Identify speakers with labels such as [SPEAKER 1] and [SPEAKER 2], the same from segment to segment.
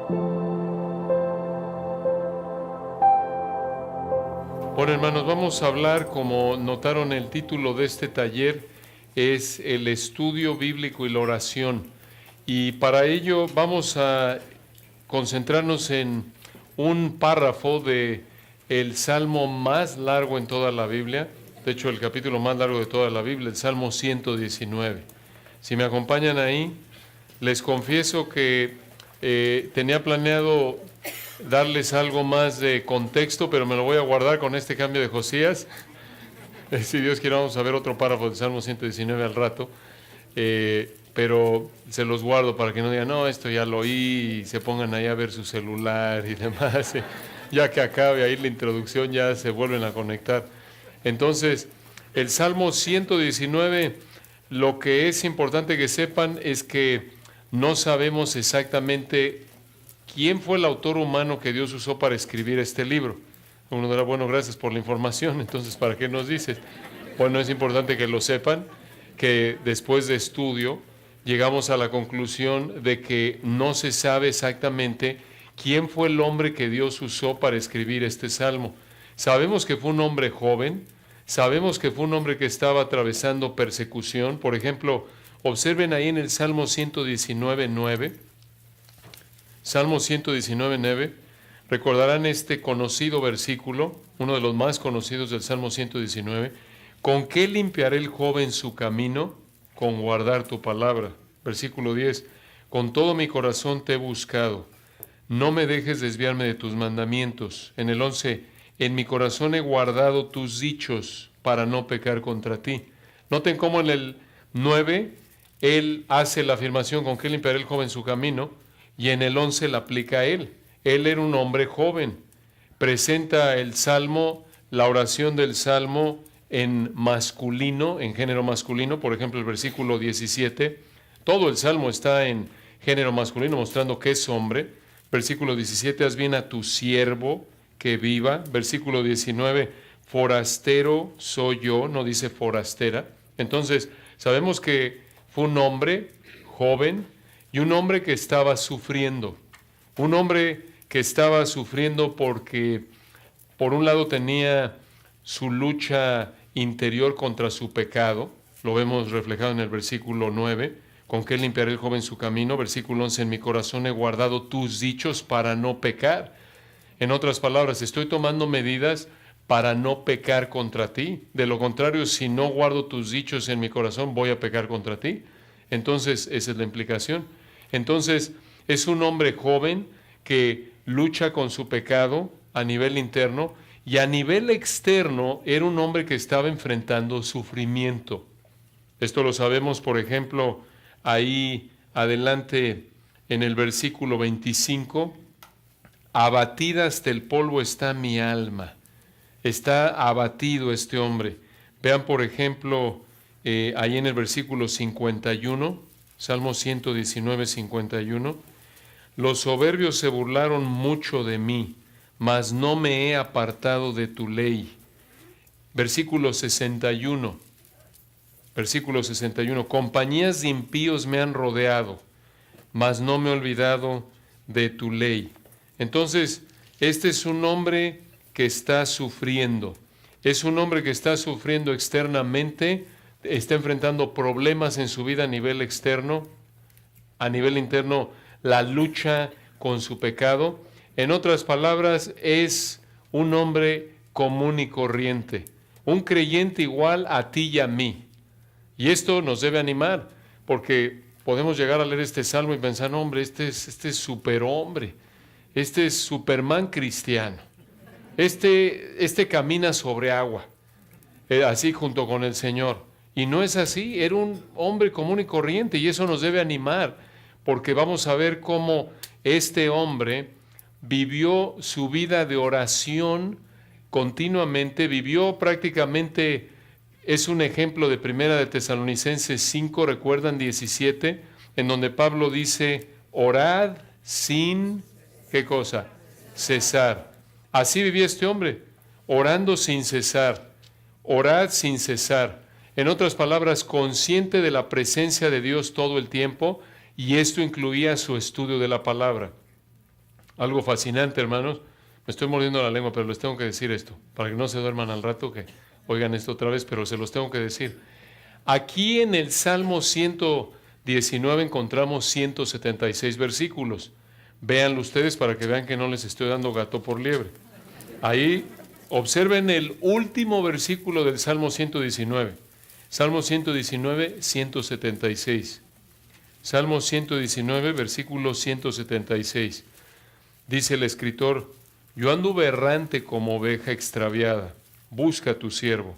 [SPEAKER 1] Bueno, hermanos, vamos a hablar, como notaron el título de este taller, es el estudio bíblico y la oración. Y para ello vamos a concentrarnos en un párrafo de el salmo más largo en toda la Biblia, de hecho el capítulo más largo de toda la Biblia, el Salmo 119. Si me acompañan ahí, les confieso que tenía planeado darles algo más de contexto, pero me lo voy a guardar con este cambio de Josías. Si Dios quiere, vamos a ver otro párrafo del Salmo 119 al rato, pero se los guardo para que no digan, no, esto ya lo oí, y se pongan ahí a ver su celular y demás. Ya que acabe ahí la introducción, ya se vuelven a conectar. Entonces, el Salmo 119, lo que es importante que sepan es que no sabemos exactamente quién fue el autor humano que Dios usó para escribir este libro. Uno dirá, bueno, gracias por la información, entonces, ¿para qué nos dices? Bueno, es importante que lo sepan, que después de estudio llegamos a la conclusión de que no se sabe exactamente quién fue el hombre que Dios usó para escribir este salmo. Sabemos que fue un hombre joven, sabemos que fue un hombre que estaba atravesando persecución. Por ejemplo, observen ahí en el Salmo 119:9, Salmo 119:9, recordarán este conocido versículo, uno de los más conocidos del Salmo 119, ¿con qué limpiaré el joven su camino? Con guardar tu palabra. Versículo 10, con todo mi corazón te he buscado, no me dejes desviarme de tus mandamientos. En el 11, en mi corazón he guardado tus dichos para no pecar contra ti. Noten cómo en el 9, él hace la afirmación, ¿con qué limpiaré el joven su camino? Y en el 11 la aplica a él. Él era un hombre joven. Presenta el Salmo, la oración del Salmo en masculino, en género masculino. Por ejemplo, el versículo 17, todo el Salmo está en género masculino, mostrando que es hombre. Versículo 17, haz bien a tu siervo que viva. Versículo 19, forastero soy yo, no dice forastera. Entonces, sabemos que fue un hombre joven y un hombre que estaba sufriendo. Un hombre que estaba sufriendo porque, por un lado, tenía su lucha interior contra su pecado. Lo vemos reflejado en el versículo 9. ¿Con qué limpiaré el joven su camino? Versículo 11, en mi corazón he guardado tus dichos para no pecar. En otras palabras, estoy tomando medidas para no pecar contra ti. De lo contrario, si no guardo tus dichos en mi corazón, voy a pecar contra ti. Entonces, esa es la implicación. Entonces, es un hombre joven que lucha con su pecado a nivel interno y a nivel externo era un hombre que estaba enfrentando sufrimiento. Esto lo sabemos, por ejemplo, ahí adelante en el versículo 25, abatida hasta el polvo está mi alma. Está abatido este hombre. Vean, por ejemplo, ahí en el versículo 51, Salmo 119:51, los soberbios se burlaron mucho de mí, mas no me he apartado de tu ley. Versículo 61, compañías de impíos me han rodeado, mas no me he olvidado de tu ley. Entonces, este es un hombre que está sufriendo. Es un hombre que está sufriendo externamente, está enfrentando problemas en su vida a nivel externo, a nivel interno, la lucha con su pecado. En otras palabras, es un hombre común y corriente, un creyente igual a ti y a mí. Y esto nos debe animar, porque podemos llegar a leer este salmo y pensar, no, hombre, este es superhombre, este es Superman cristiano, este camina sobre agua, así junto con el Señor. Y no es así, era un hombre común y corriente, y eso nos debe animar, porque vamos a ver cómo este hombre vivió su vida de oración continuamente, vivió prácticamente. Es un ejemplo de Primera de Tesalonicenses 5, recuerdan 17, en donde Pablo dice, orad sin, ¿qué cosa? Cesar. Así vivía este hombre, orando sin cesar, orad sin cesar. En otras palabras, consciente de la presencia de Dios todo el tiempo, y esto incluía su estudio de la palabra. Algo fascinante, hermanos. Me estoy mordiendo la lengua, pero les tengo que decir esto, para que no se duerman al rato, que oigan esto otra vez, pero se los tengo que decir. Aquí en el Salmo 119 encontramos 176 versículos. Véanlo ustedes para que vean que no les estoy dando gato por liebre. Ahí observen el último versículo del Salmo 119. Salmo 119, 176. Salmo 119, versículo 176. Dice el escritor: yo anduve errante como oveja extraviada. Busca a tu siervo,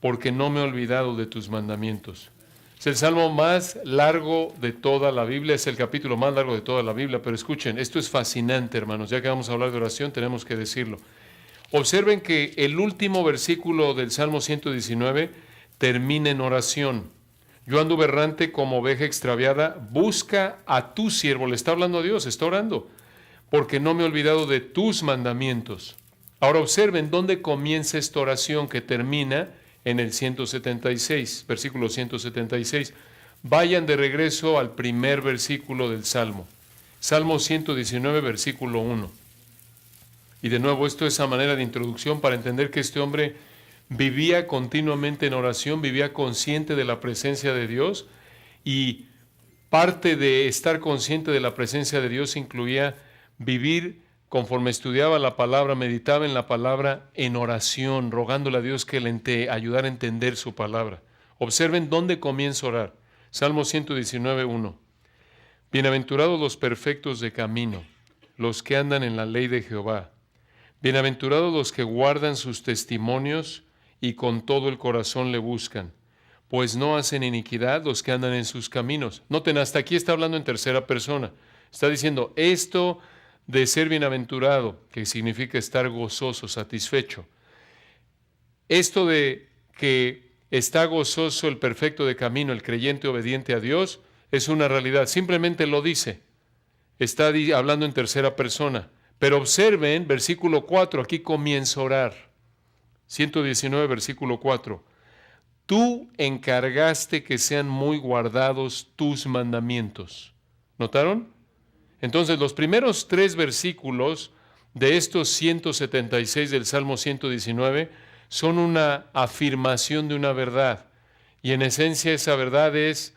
[SPEAKER 1] porque no me he olvidado de tus mandamientos. Es el salmo más largo de toda la Biblia, es el capítulo más largo de toda la Biblia, pero escuchen, esto es fascinante, hermanos, ya que vamos a hablar de oración, tenemos que decirlo. Observen que el último versículo del Salmo 119 termina en oración. Yo anduve errante como oveja extraviada, busca a tu siervo, le está hablando a Dios, está orando, porque no me he olvidado de tus mandamientos. Ahora observen dónde comienza esta oración que termina en el 176, versículo 176. Vayan de regreso al primer versículo del Salmo. Salmo 119, versículo 1. Y de nuevo, esto es a manera de introducción para entender que este hombre vivía continuamente en oración, vivía consciente de la presencia de Dios, y parte de estar consciente de la presencia de Dios incluía vivir conforme estudiaba la palabra, meditaba en la palabra en oración, rogándole a Dios que le ayudara a entender su palabra. Observen dónde comienza a orar. Salmo 119, 1. Bienaventurados los perfectos de camino, los que andan en la ley de Jehová. Bienaventurados los que guardan sus testimonios y con todo el corazón le buscan, pues no hacen iniquidad los que andan en sus caminos. Noten, hasta aquí está hablando en tercera persona. Está diciendo esto de ser bienaventurado, que significa estar gozoso, satisfecho. Esto de que está gozoso el perfecto de camino, el creyente obediente a Dios, es una realidad. Simplemente lo dice. Está hablando en tercera persona. Pero observen, versículo 4, aquí comienza a orar. 119, versículo 4. Tú encargaste que sean muy guardados tus mandamientos. ¿Notaron? Entonces, los primeros 3 versículos de estos 176 del Salmo 119 son una afirmación de una verdad. Y en esencia esa verdad es: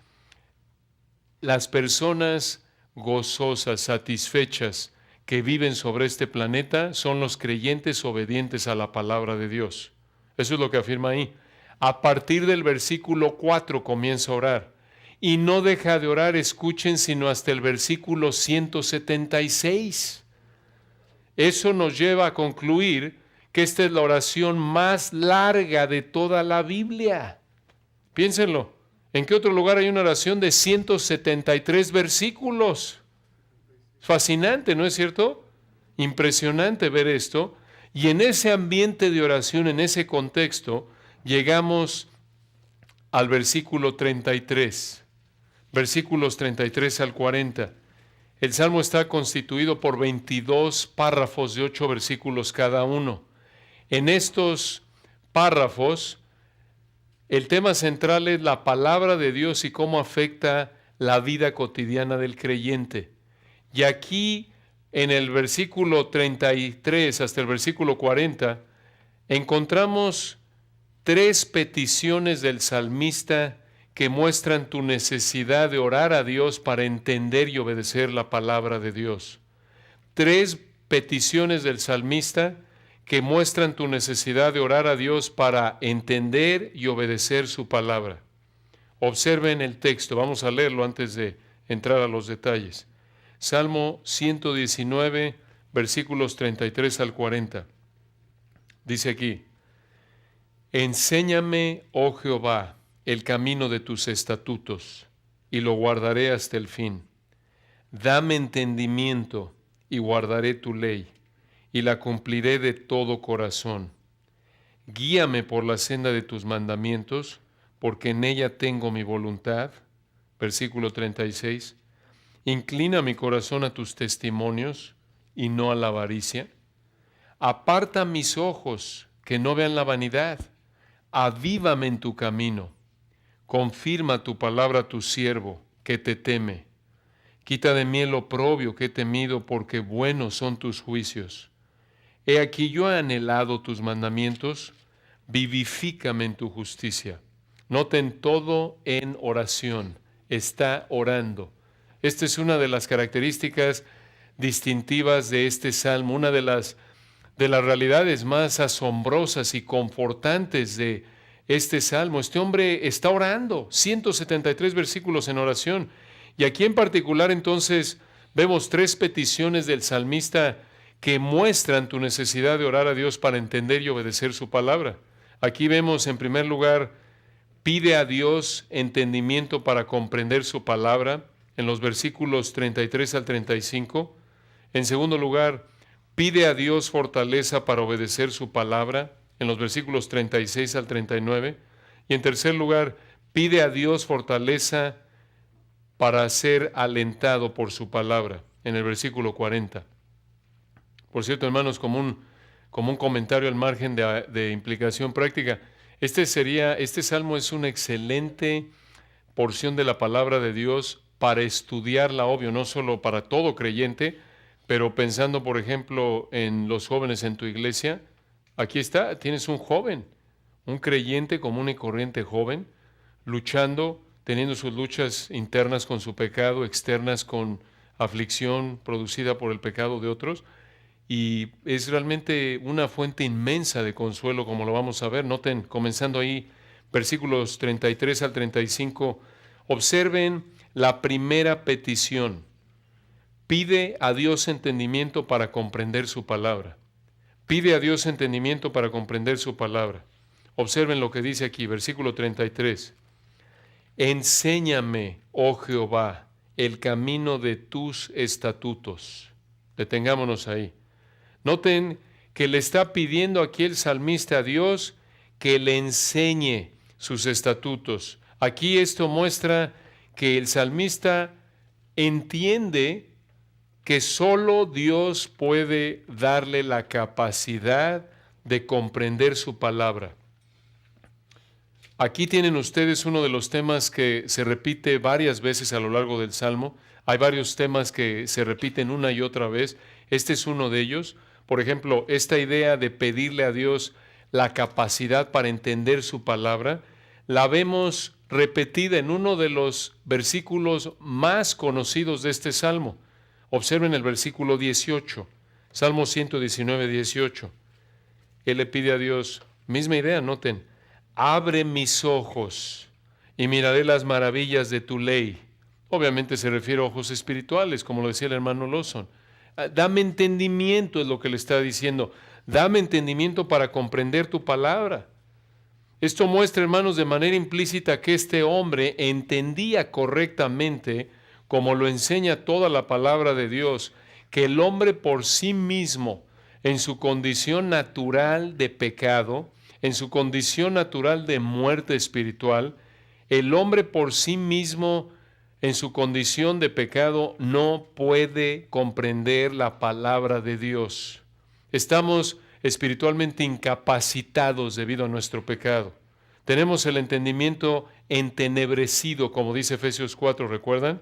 [SPEAKER 1] las personas gozosas, satisfechas, que viven sobre este planeta son los creyentes obedientes a la palabra de Dios. Eso es lo que afirma ahí. A partir del versículo 4 comienza a orar. Y no deja de orar, escuchen, sino hasta el versículo 176. Eso nos lleva a concluir que esta es la oración más larga de toda la Biblia. Piénsenlo. ¿En qué otro lugar hay una oración de 173 versículos? Fascinante, ¿no es cierto? Impresionante ver esto. Y en ese ambiente de oración, en ese contexto, llegamos al versículo 33. Versículos 33 al 40. El Salmo está constituido por 22 párrafos de 8 versículos cada uno. En estos párrafos, el tema central es la palabra de Dios y cómo afecta la vida cotidiana del creyente. Y aquí, en el versículo 33 hasta el versículo 40, encontramos 3 peticiones del salmista que muestran tu necesidad de orar a Dios para entender y obedecer la palabra de Dios. 3 peticiones del salmista que muestran tu necesidad de orar a Dios para entender y obedecer su palabra. Observen el texto, vamos a leerlo antes de entrar a los detalles. Salmo 119, versículos 33 al 40. Dice aquí: enséñame, oh Jehová, el camino de tus estatutos, y lo guardaré hasta el fin. Dame entendimiento, y guardaré tu ley, y la cumpliré de todo corazón. Guíame por la senda de tus mandamientos, porque en ella tengo mi voluntad. Versículo 36. Inclina mi corazón a tus testimonios, y no a la avaricia. Aparta mis ojos, que no vean la vanidad. Avívame en tu camino. Confirma tu palabra a tu siervo, que te teme. Quita de mí el oprobio que he temido, porque buenos son tus juicios. He aquí yo he anhelado tus mandamientos, vivifícame en tu justicia. Noten todo en oración, está orando. Esta es una de las características distintivas de este salmo, una de las realidades más asombrosas y confortantes de este salmo. Este hombre está orando, 173 versículos en oración. Y aquí en particular entonces vemos 3 peticiones del salmista que muestran tu necesidad de orar a Dios para entender y obedecer su palabra. Aquí vemos en primer lugar, pide a Dios entendimiento para comprender su palabra en los versículos 33 al 35. En segundo lugar, pide a Dios fortaleza para obedecer su palabra en los versículos 36 al 39. Y en tercer lugar, pide a Dios fortaleza para ser alentado por su palabra en el versículo 40. Por cierto, hermanos, como un comentario al margen de implicación práctica, este salmo es una excelente porción de la palabra de Dios para estudiarla, obvio, no solo para todo creyente, pero pensando, por ejemplo, en los jóvenes en tu iglesia. Aquí está, tienes un joven, un creyente común y corriente joven, luchando, teniendo sus luchas internas con su pecado, externas con aflicción producida por el pecado de otros, y es realmente una fuente inmensa de consuelo, como lo vamos a ver. Noten, comenzando ahí, versículos 33 al 35, observen la primera petición. Pide a Dios entendimiento para comprender su palabra. Pide a Dios entendimiento para comprender su palabra. Observen lo que dice aquí, versículo 33. Enséñame, oh Jehová, el camino de tus estatutos. Detengámonos ahí. Noten que le está pidiendo aquí el salmista a Dios que le enseñe sus estatutos. Aquí esto muestra que el salmista entiende que solo Dios puede darle la capacidad de comprender su palabra. Aquí tienen ustedes uno de los temas que se repite varias veces a lo largo del Salmo. Hay varios temas que se repiten una y otra vez. Este es uno de ellos. Por ejemplo, esta idea de pedirle a Dios la capacidad para entender su palabra, la vemos repetida en uno de los versículos más conocidos de este Salmo. Observen el versículo 18, Salmo 119, 18. Él le pide a Dios, misma idea, noten, abre mis ojos y miraré las maravillas de tu ley. Obviamente se refiere a ojos espirituales, como lo decía el hermano Lawson. Dame entendimiento, es lo que le está diciendo. Dame entendimiento para comprender tu palabra. Esto muestra, hermanos, de manera implícita que este hombre entendía correctamente, como lo enseña toda la palabra de Dios, que el hombre por sí mismo, en su condición natural de pecado, en su condición natural de muerte espiritual, el hombre por sí mismo, en su condición de pecado, no puede comprender la palabra de Dios. Estamos espiritualmente incapacitados debido a nuestro pecado. Tenemos el entendimiento entenebrecido, como dice Efesios 4, ¿recuerdan?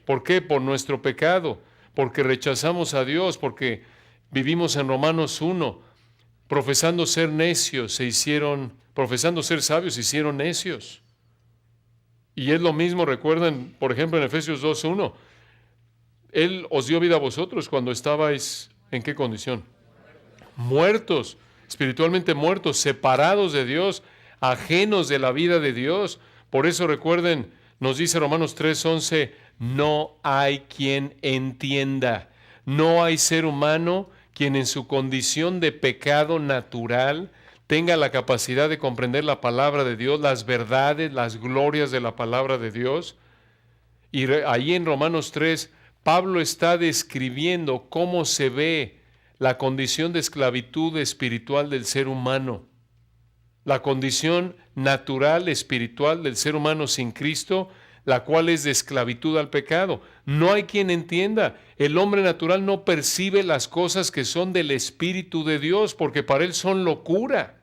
[SPEAKER 1] ¿Por qué? Por nuestro pecado, porque rechazamos a Dios, porque vivimos en Romanos 1, profesando ser necios, profesando ser sabios, se hicieron necios. Y es lo mismo, recuerdan, por ejemplo, en Efesios 2:1, Él os dio vida a vosotros cuando estabais, ¿en qué condición? Muertos, espiritualmente muertos, separados de Dios, ajenos de la vida de Dios. Por eso recuerden, nos dice Romanos 3:11, no hay quien entienda, no hay ser humano quien en su condición de pecado natural tenga la capacidad de comprender la palabra de Dios, las verdades, las glorias de la palabra de Dios. Y ahí en Romanos 3, Pablo está describiendo cómo se ve la condición de esclavitud espiritual del ser humano, la condición natural espiritual del ser humano sin Cristo, la cual es de esclavitud al pecado. No hay quien entienda. El hombre natural no percibe las cosas que son del Espíritu de Dios, porque para él son locura.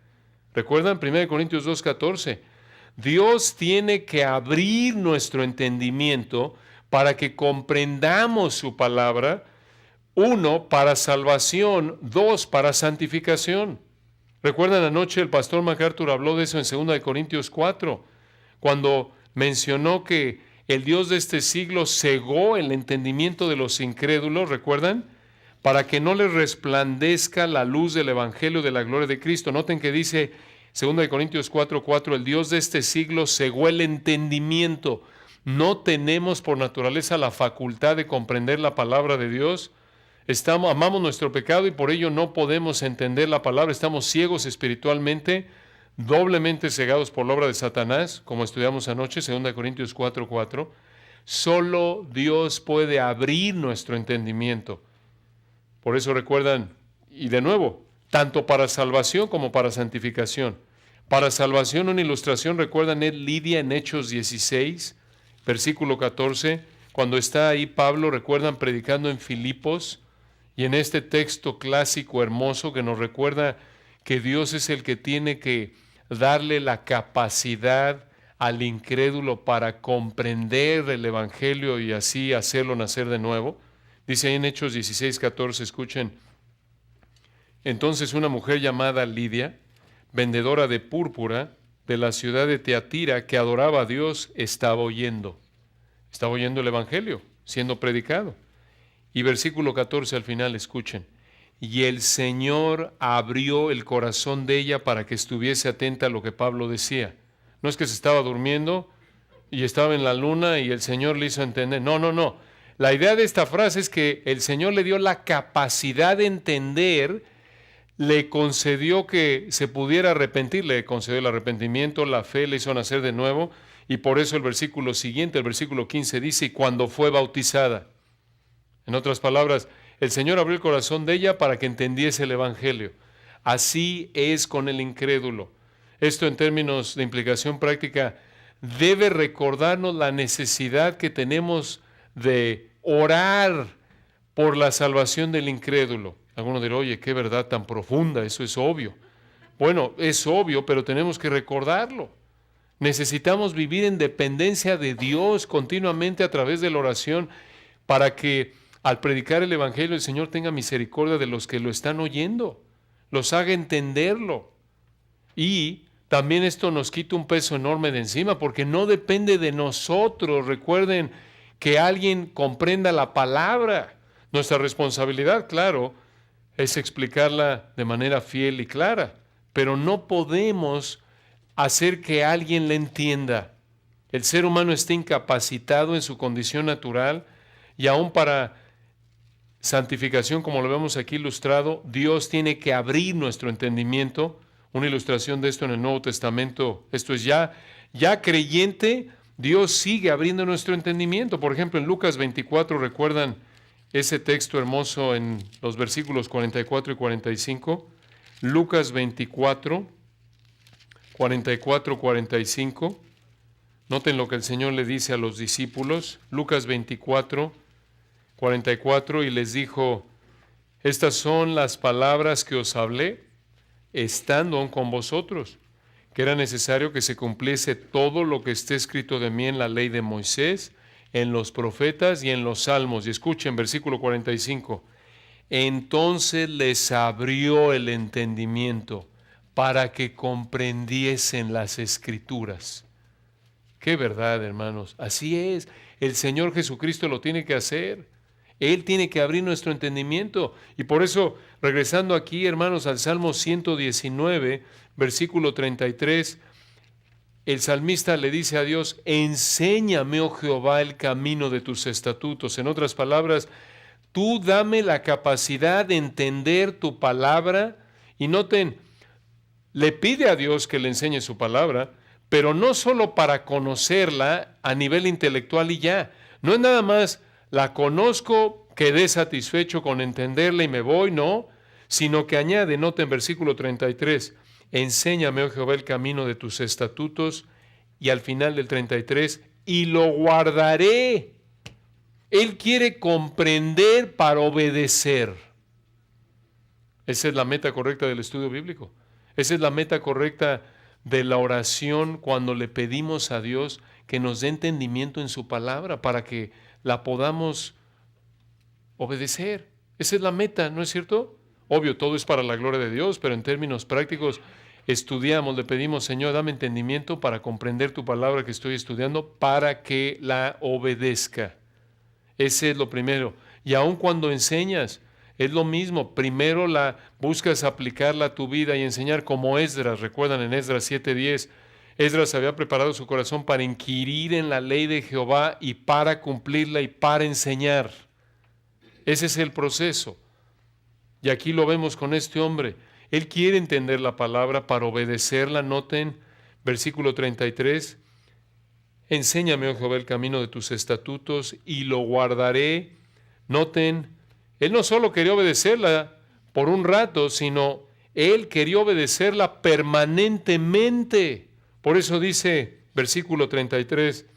[SPEAKER 1] ¿Recuerdan 1 Corintios 2:14? Dios tiene que abrir nuestro entendimiento para que comprendamos su palabra, uno, para salvación, dos, para santificación. ¿Recuerdan anoche el pastor MacArthur habló de eso en 2 Corintios 4, cuando mencionó que el Dios de este siglo cegó el entendimiento de los incrédulos, ¿recuerdan? Para que no les resplandezca la luz del Evangelio de la gloria de Cristo. Noten que dice 2 Corintios 4:4, el Dios de este siglo cegó el entendimiento. No tenemos por naturaleza la facultad de comprender la palabra de Dios. Amamos nuestro pecado y por ello no podemos entender la palabra. Estamos ciegos espiritualmente, doblemente cegados por la obra de Satanás, como estudiamos anoche, 2 Corintios 4:4. Solo Dios puede abrir nuestro entendimiento. Por eso recuerdan, y de nuevo, tanto para salvación como para santificación. Para salvación, una ilustración, recuerdan, es Lidia en Hechos 16, versículo 14, cuando está ahí Pablo, recuerdan, predicando en Filipos, y en este texto clásico hermoso que nos recuerda que Dios es el que tiene que darle la capacidad al incrédulo para comprender el Evangelio y así hacerlo nacer de nuevo. Dice ahí en Hechos 16:14, escuchen, entonces una mujer llamada Lidia, vendedora de púrpura de la ciudad de Teatira, que adoraba a Dios, estaba oyendo el Evangelio, siendo predicado. Y versículo 14 al final, escuchen, y el Señor abrió el corazón de ella para que estuviese atenta a lo que Pablo decía. No es que se estaba durmiendo y estaba en la luna y el Señor le hizo entender. No. La idea de esta frase es que el Señor le dio la capacidad de entender, le concedió que se pudiera arrepentir, le concedió el arrepentimiento, la fe le hizo nacer de nuevo, y por eso el versículo siguiente, el versículo 15 dice, y cuando fue bautizada. En otras palabras, el Señor abrió el corazón de ella para que entendiese el Evangelio. Así es con el incrédulo. Esto en términos de implicación práctica debe recordarnos la necesidad que tenemos de orar por la salvación del incrédulo. Algunos dirán, oye, qué verdad tan profunda, eso es obvio. Bueno, es obvio, pero tenemos que recordarlo. Necesitamos vivir en dependencia de Dios continuamente a través de la oración para que al predicar el Evangelio el Señor tenga misericordia de los que lo están oyendo, los haga entenderlo. Y también esto nos quita un peso enorme de encima porque no depende de nosotros. Recuerden que alguien comprenda la palabra. Nuestra responsabilidad, claro, es explicarla de manera fiel y clara, pero no podemos hacer que alguien la entienda. El ser humano está incapacitado en su condición natural y aún para santificación, como lo vemos aquí ilustrado, Dios tiene que abrir nuestro entendimiento. Una ilustración de esto en el Nuevo Testamento, esto es ya creyente, Dios sigue abriendo nuestro entendimiento. Por ejemplo, en Lucas 24, ¿recuerdan ese texto hermoso en los versículos 44 y 45? Lucas 24, 44, 45. Noten lo que el Señor le dice a los discípulos. Lucas 24, 44, y les dijo, estas son las palabras que os hablé, estando aún con vosotros, que era necesario que se cumpliese todo lo que esté escrito de mí en la ley de Moisés, en los profetas y en los salmos. Y escuchen, versículo 45, entonces les abrió el entendimiento para que comprendiesen las Escrituras. Qué verdad, hermanos, así es, el Señor Jesucristo lo tiene que hacer. Él tiene que abrir nuestro entendimiento. Y por eso, regresando aquí, hermanos, al Salmo 119, versículo 33, el salmista le dice a Dios, enséñame, oh Jehová, el camino de tus estatutos. En otras palabras, tú dame la capacidad de entender tu palabra. Y noten, le pide a Dios que le enseñe su palabra, pero no solo para conocerla a nivel intelectual y ya. No es nada más, la conozco, quedé satisfecho con entenderla y me voy, no, sino que añade, noten versículo 33, enséñame, oh Jehová, el camino de tus estatutos, y al final del 33, y lo guardaré. Él quiere comprender para obedecer. Esa es la meta correcta del estudio bíblico. Esa es la meta correcta de la oración cuando le pedimos a Dios que nos dé entendimiento en su palabra para que la podamos obedecer. Esa es la meta, ¿no es cierto? Obvio, todo es para la gloria de Dios, pero en términos prácticos estudiamos, le pedimos, Señor, dame entendimiento para comprender tu palabra que estoy estudiando, para que la obedezca. Ese es lo primero. Y aun cuando enseñas, es lo mismo. Primero la buscas aplicarla a tu vida y enseñar como Esdras. Recuerdan en Esdras 7:10, Esdras había preparado su corazón para inquirir en la ley de Jehová y para cumplirla y para enseñar. Ese es el proceso. Y aquí lo vemos con este hombre. Él quiere entender la palabra para obedecerla. Noten, versículo 33. Enséñame, oh Jehová, el camino de tus estatutos y lo guardaré. Noten, él no solo quería obedecerla por un rato, sino él quería obedecerla permanentemente. Por eso dice, versículo 33,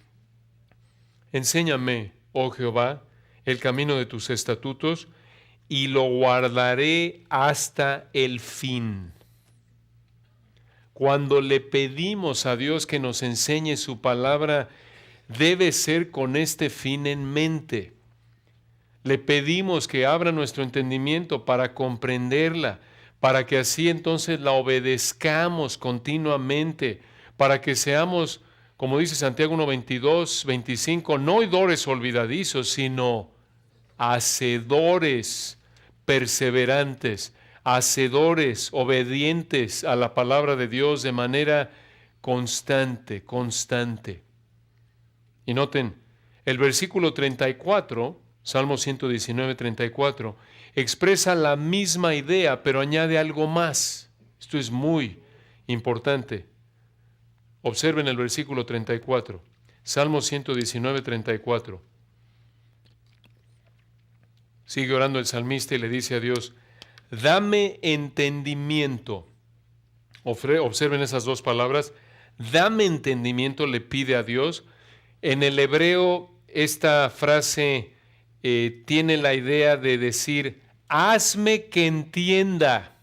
[SPEAKER 1] enséñame, oh Jehová, el camino de tus estatutos y lo guardaré hasta el fin. Cuando le pedimos a Dios que nos enseñe su palabra, debe ser con este fin en mente. Le pedimos que abra nuestro entendimiento para comprenderla, para que así entonces la obedezcamos continuamente, para que seamos, como dice Santiago 1:22, 25, no oidores olvidadizos, sino hacedores perseverantes, hacedores obedientes a la palabra de Dios de manera constante. Y noten, el versículo 34, Salmo 119, 34, expresa la misma idea, pero añade algo más. Esto es muy importante. Observen el versículo 34, Salmo 119, 34. Sigue orando el salmista y le dice a Dios, dame entendimiento. Observen esas dos palabras. Dame entendimiento, le pide a Dios. En el hebreo, esta frase tiene la idea de decir, hazme que entienda.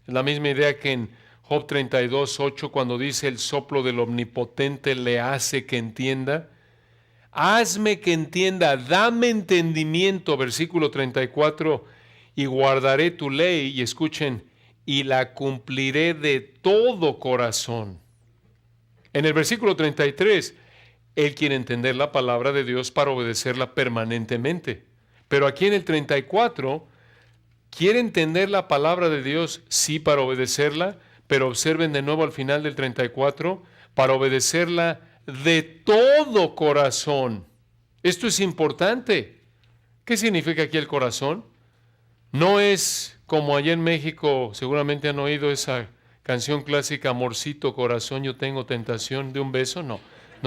[SPEAKER 1] Es la misma idea que en Job 32:8, cuando dice el soplo del Omnipotente le hace que entienda. Hazme que entienda, dame entendimiento, versículo 34, y guardaré tu ley, y escuchen, y la cumpliré de todo corazón. En el versículo 33, él quiere entender la palabra de Dios para obedecerla permanentemente. Pero aquí en el 34, quiere entender la palabra de Dios, sí, para obedecerla, pero observen de nuevo al final del 34, para obedecerla de todo corazón. Esto es importante. ¿Qué significa aquí el corazón? No es como allá en México, seguramente han oído esa canción clásica, Amorcito corazón, yo tengo tentación de un beso. No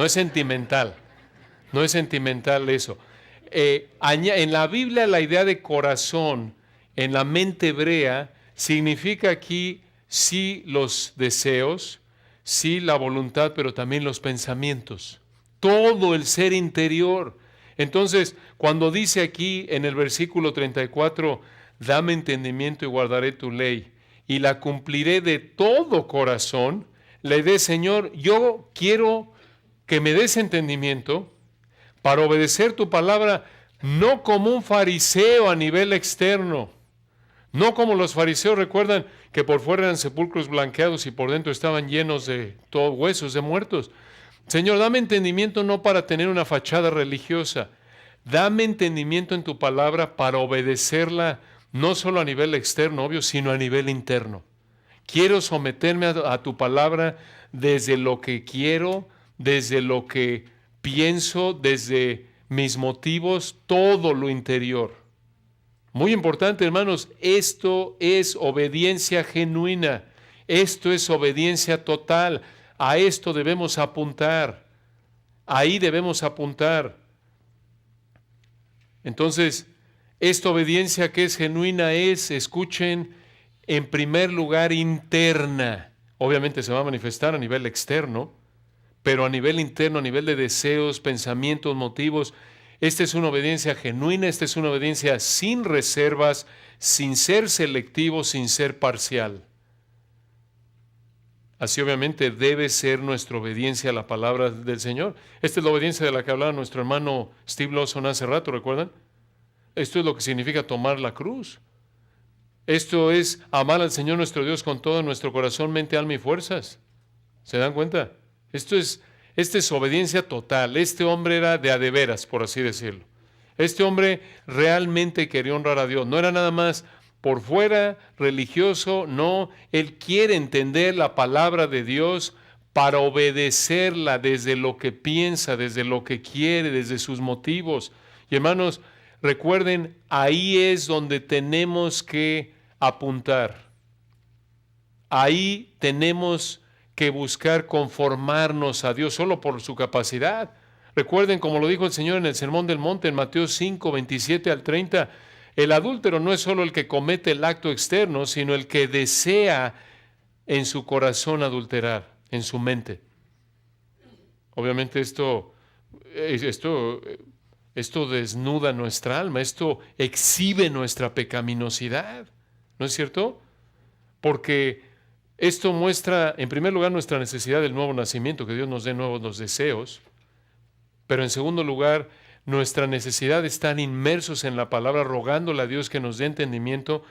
[SPEAKER 1] es sentimental. No es sentimental eso. En la Biblia la idea de corazón, en la mente hebrea, significa aquí sí los deseos, sí la voluntad, pero también los pensamientos. Todo el ser interior. Entonces, cuando dice aquí en el versículo 34, dame entendimiento y guardaré tu ley, y la cumpliré de todo corazón, le dé, Señor, yo quiero que me des entendimiento para obedecer tu palabra, no como un fariseo a nivel externo, no como los fariseos, recuerdan que por fuera eran sepulcros blanqueados y por dentro estaban llenos de huesos de muertos. Señor, dame entendimiento no para tener una fachada religiosa, dame entendimiento en tu palabra para obedecerla no solo a nivel externo, obvio, sino a nivel interno. Quiero someterme a tu palabra desde lo que quiero, desde lo que pienso, desde mis motivos, todo lo interior. Muy importante, hermanos, esto es obediencia genuina, esto es obediencia total, a esto debemos apuntar, ahí debemos apuntar. Entonces, esta obediencia que es genuina es, escuchen, en primer lugar interna. Obviamente se va a manifestar a nivel externo, pero a nivel interno, a nivel de deseos, pensamientos, motivos. Esta es una obediencia genuina, esta es una obediencia sin reservas, sin ser selectivo, sin ser parcial. Así obviamente debe ser nuestra obediencia a la palabra del Señor. Esta es la obediencia de la que hablaba nuestro hermano Steve Lawson hace rato, ¿recuerdan? Esto es lo que significa tomar la cruz. Esto es amar al Señor nuestro Dios con todo nuestro corazón, mente, alma y fuerzas. ¿Se dan cuenta? Esta es obediencia total. Este hombre era de a de veras, por así decirlo. Este hombre realmente quería honrar a Dios. No era nada más por fuera religioso, no. Él quiere entender la palabra de Dios para obedecerla desde lo que piensa, desde lo que quiere, desde sus motivos. Y hermanos, recuerden, ahí es donde tenemos que apuntar. Ahí tenemos que buscar conformarnos a Dios solo por su capacidad. Recuerden, como lo dijo el Señor en el Sermón del Monte, en Mateo 5, 27 al 30, el adúltero no es solo el que comete el acto externo, sino el que desea en su corazón adulterar, en su mente. Obviamente esto desnuda nuestra alma, esto exhibe nuestra pecaminosidad, ¿no es cierto? Porque esto muestra, en primer lugar, nuestra necesidad del nuevo nacimiento, que Dios nos dé nuevos deseos, pero en segundo lugar, nuestra necesidad de estar inmersos en la palabra, rogándole a Dios que nos dé entendimiento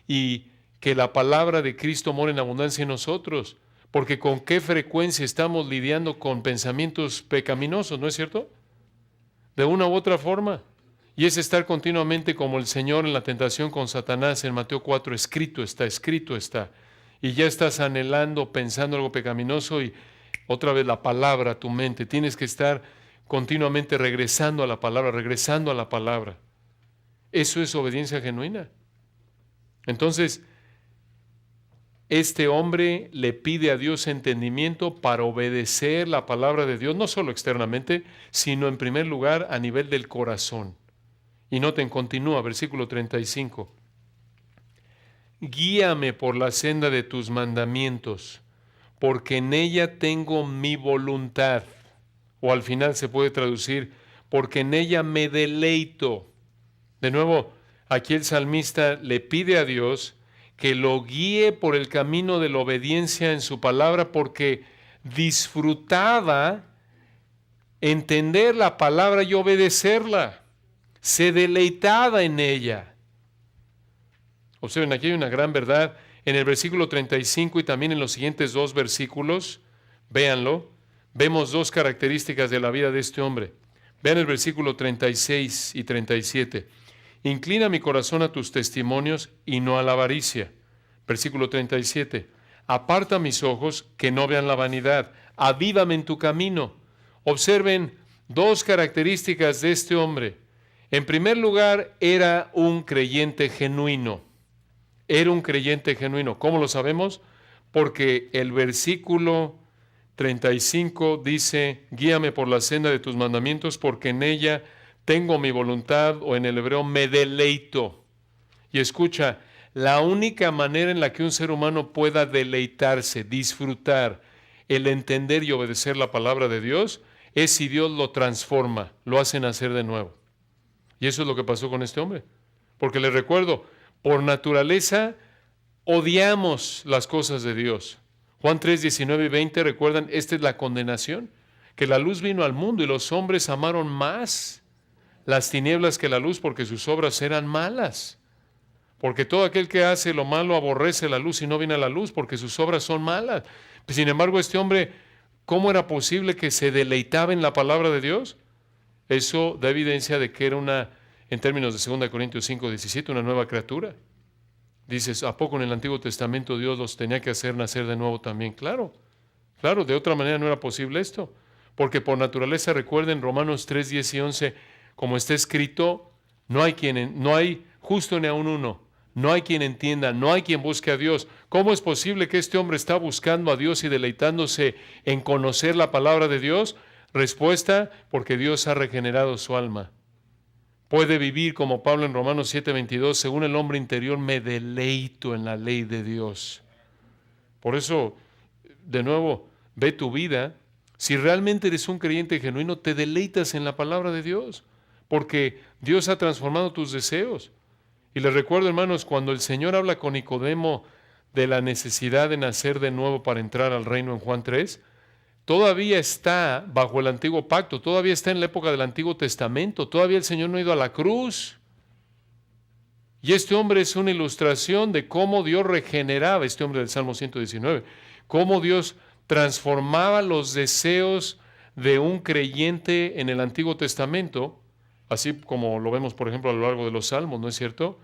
[SPEAKER 1] y que la palabra de Cristo more en abundancia en nosotros, porque con qué frecuencia estamos lidiando con pensamientos pecaminosos, ¿no es cierto? De una u otra forma. Y es estar continuamente como el Señor en la tentación con Satanás en Mateo 4, escrito está. Y ya estás anhelando, pensando algo pecaminoso y otra vez la palabra, tu mente. Tienes que estar continuamente regresando a la palabra. Eso es obediencia genuina. Entonces, este hombre le pide a Dios entendimiento para obedecer la palabra de Dios, no solo externamente, sino en primer lugar a nivel del corazón. Y noten, continúa, versículo 35. Guíame por la senda de tus mandamientos, porque en ella tengo mi voluntad. O al final se puede traducir, porque en ella me deleito. De nuevo, aquí el salmista le pide a Dios que lo guíe por el camino de la obediencia en su palabra, porque disfrutaba entender la palabra y obedecerla. Se deleitaba en ella. Observen, aquí hay una gran verdad. En el versículo 35 y también en los siguientes dos versículos, véanlo, vemos dos características de la vida de este hombre. Vean el versículo 36 y 37. Inclina mi corazón a tus testimonios y no a la avaricia. Versículo 37. Aparta mis ojos que no vean la vanidad. Avívame en tu camino. Observen dos características de este hombre. En primer lugar, era un creyente genuino. Era un creyente genuino. ¿Cómo lo sabemos? Porque el versículo 35 dice, guíame por la senda de tus mandamientos, porque en ella tengo mi voluntad, o en el hebreo, me deleito. Y escucha, la única manera en la que un ser humano pueda deleitarse, disfrutar, el entender y obedecer la palabra de Dios, es si Dios lo transforma, lo hace nacer de nuevo. Y eso es lo que pasó con este hombre. Porque les recuerdo, por naturaleza odiamos las cosas de Dios. Juan 3, 19 y 20, recuerdan, esta es la condenación, que la luz vino al mundo y los hombres amaron más las tinieblas que la luz porque sus obras eran malas. Porque todo aquel que hace lo malo aborrece la luz y no viene a la luz porque sus obras son malas. Sin embargo, este hombre, ¿cómo era posible que se deleitaba en la palabra de Dios? Eso da evidencia de que era en términos de 2 Corintios 5, 17, una nueva criatura. Dices, ¿a poco en el Antiguo Testamento Dios los tenía que hacer nacer de nuevo también? Claro, de otra manera no era posible esto. Porque por naturaleza, recuerden Romanos 3, 10 y 11, como está escrito, no hay justo ni aun uno, no hay quien entienda, no hay quien busque a Dios. ¿Cómo es posible que este hombre está buscando a Dios y deleitándose en conocer la palabra de Dios? Respuesta, porque Dios ha regenerado su alma. Puede vivir como Pablo en Romanos 7:22, según el hombre interior me deleito en la ley de Dios. Por eso, de nuevo, ve tu vida. Si realmente eres un creyente genuino, te deleitas en la palabra de Dios, porque Dios ha transformado tus deseos. Y les recuerdo, hermanos, cuando el Señor habla con Nicodemo de la necesidad de nacer de nuevo para entrar al reino en Juan 3, todavía está bajo el antiguo pacto, todavía está en la época del Antiguo Testamento, todavía el Señor no ha ido a la cruz. Y este hombre es una ilustración de cómo Dios regeneraba, este hombre del Salmo 119, cómo Dios transformaba los deseos de un creyente en el Antiguo Testamento, así como lo vemos, por ejemplo, a lo largo de los Salmos, ¿no es cierto?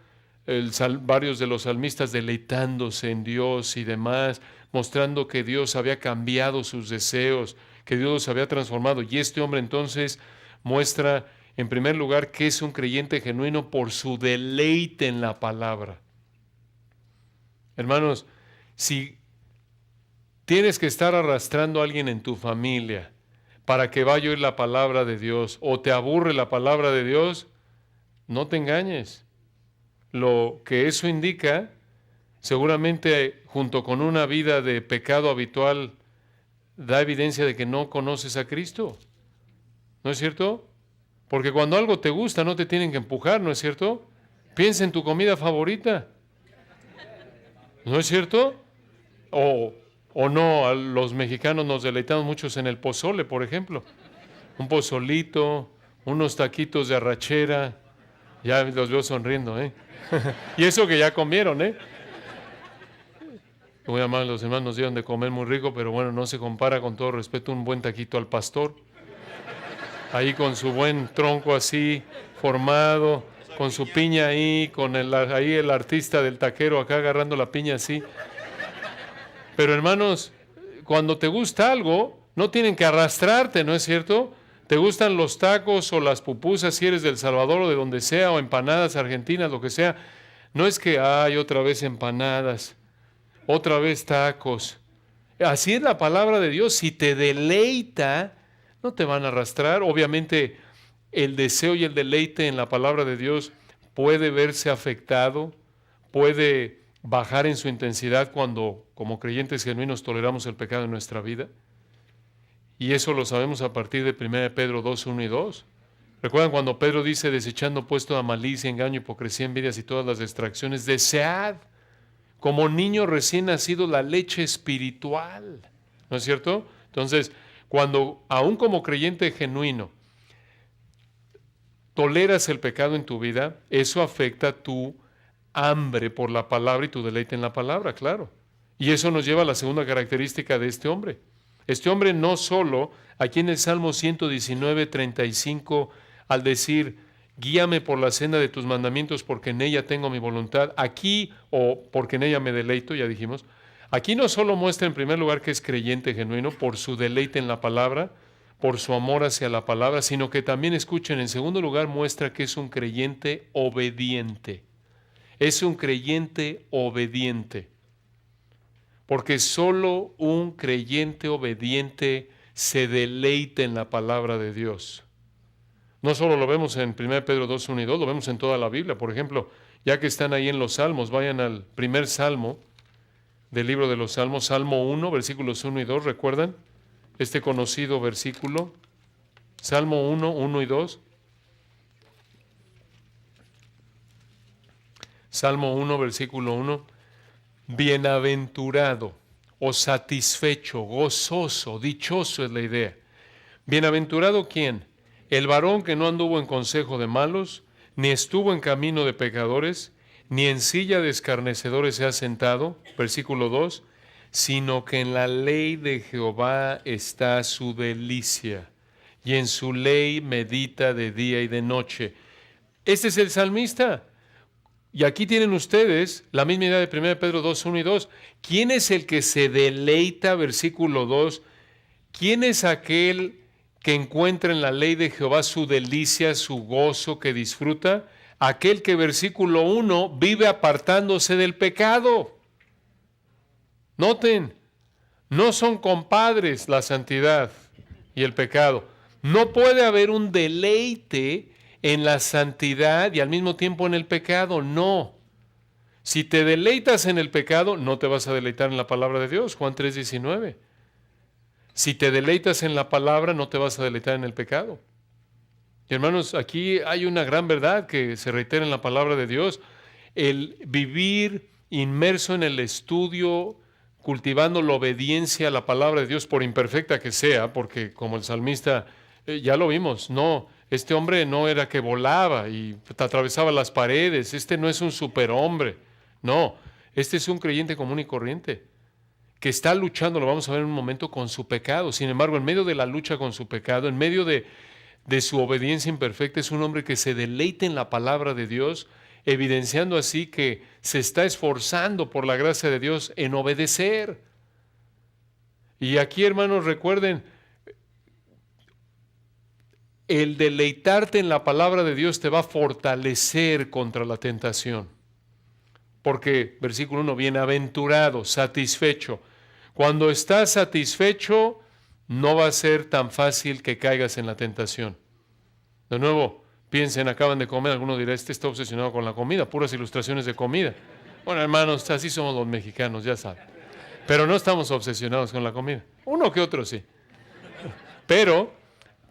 [SPEAKER 1] Varios de los salmistas deleitándose en Dios y demás, mostrando que Dios había cambiado sus deseos, que Dios los había transformado. Y este hombre entonces muestra, en primer lugar, que es un creyente genuino por su deleite en la palabra. Hermanos, si tienes que estar arrastrando a alguien en tu familia para que vaya a oír la palabra de Dios, o te aburre la palabra de Dios, no te engañes. Lo que eso indica, seguramente junto con una vida de pecado habitual, da evidencia de que no conoces a Cristo. ¿No es cierto? Porque cuando algo te gusta no te tienen que empujar, ¿no es cierto? Piensa en tu comida favorita. ¿No es cierto? O no, a los mexicanos nos deleitamos muchos en el pozole, por ejemplo. Un pozolito, unos taquitos de arrachera. Ya los veo sonriendo, ¿eh? Y eso que ya comieron, ¿eh? Muy amables, los hermanos nos dieron de comer muy rico, pero bueno, no se compara, con todo respeto, un buen taquito al pastor. Ahí con su buen tronco así, formado, con su piña ahí, ahí el artista del taquero acá agarrando la piña así. Pero hermanos, cuando te gusta algo, no tienen que arrastrarte, ¿no es cierto? ¿Te gustan los tacos o las pupusas si eres del Salvador o de donde sea, o empanadas argentinas, lo que sea? No es que hay otra vez empanadas, otra vez tacos. Así es la palabra de Dios. Si te deleita, no te van a arrastrar. Obviamente, el deseo y el deleite en la palabra de Dios puede verse afectado, puede bajar en su intensidad cuando, como creyentes genuinos, toleramos el pecado en nuestra vida. Y eso lo sabemos a partir de 1 Pedro 2, 1 y 2. ¿Recuerdan cuando Pedro dice, desechando pues toda malicia, engaño, hipocresía, envidias y todas las distracciones, desead como niño recién nacido la leche espiritual? ¿No es cierto? Entonces, cuando aún como creyente genuino toleras el pecado en tu vida, eso afecta tu hambre por la palabra y tu deleite en la palabra, claro. Y eso nos lleva a la segunda característica de este hombre. Este hombre no solo, aquí en el Salmo 119, 35, al decir, guíame por la senda de tus mandamientos porque en ella tengo mi voluntad, aquí, o porque en ella me deleito, ya dijimos, aquí no solo muestra en primer lugar que es creyente genuino por su deleite en la palabra, por su amor hacia la palabra, sino que también, escuchen, en segundo lugar muestra que es un creyente obediente. Es un creyente obediente. Porque solo un creyente obediente se deleita en la palabra de Dios. No solo lo vemos en 1 Pedro 2, 1 y 2, lo vemos en toda la Biblia. Por ejemplo, ya que están ahí en los Salmos, vayan al primer Salmo del libro de los Salmos, Salmo 1, versículos 1 y 2, ¿recuerdan? Este conocido versículo, Salmo 1, 1 y 2. Salmo 1, versículo 1. Bienaventurado o satisfecho, gozoso, dichoso es la idea. ¿Bienaventurado quién? El varón que no anduvo en consejo de malos, ni estuvo en camino de pecadores, ni en silla de escarnecedores se ha sentado, versículo 2, sino que en la ley de Jehová está su delicia, y en su ley medita de día y de noche. Este es el salmista. Y aquí tienen ustedes la misma idea de 1 Pedro 2, 1 y 2. ¿Quién es el que se deleita, versículo 2? ¿Quién es aquel que encuentra en la ley de Jehová su delicia, su gozo, que disfruta? Aquel que, versículo 1, vive apartándose del pecado. Noten, no son compadres la santidad y el pecado. No puede haber un deleite en la santidad y al mismo tiempo en el pecado, no. Si te deleitas en el pecado, no te vas a deleitar en la palabra de Dios, Juan 3:19. Si te deleitas en la palabra, no te vas a deleitar en el pecado. Y hermanos, aquí hay una gran verdad que se reitera en la palabra de Dios. El vivir inmerso en el estudio, cultivando la obediencia a la palabra de Dios, por imperfecta que sea, porque como el salmista, ya lo vimos, no, este hombre no era que volaba y atravesaba las paredes, este no es un superhombre, no, este es un creyente común y corriente, que está luchando, lo vamos a ver en un momento, con su pecado. Sin embargo, en medio de la lucha con su pecado, en medio de su obediencia imperfecta, es un hombre que se deleita en la palabra de Dios, evidenciando así que se está esforzando por la gracia de Dios en obedecer. Y aquí, hermanos, recuerden, el deleitarte en la palabra de Dios te va a fortalecer contra la tentación. Porque, versículo 1, bienaventurado, satisfecho. Cuando estás satisfecho, no va a ser tan fácil que caigas en la tentación. De nuevo, piensen, acaban de comer, alguno dirá, este está obsesionado con la comida, puras ilustraciones de comida. Bueno, hermanos, así somos los mexicanos, ya saben. Pero no estamos obsesionados con la comida. Uno que otro sí. Pero,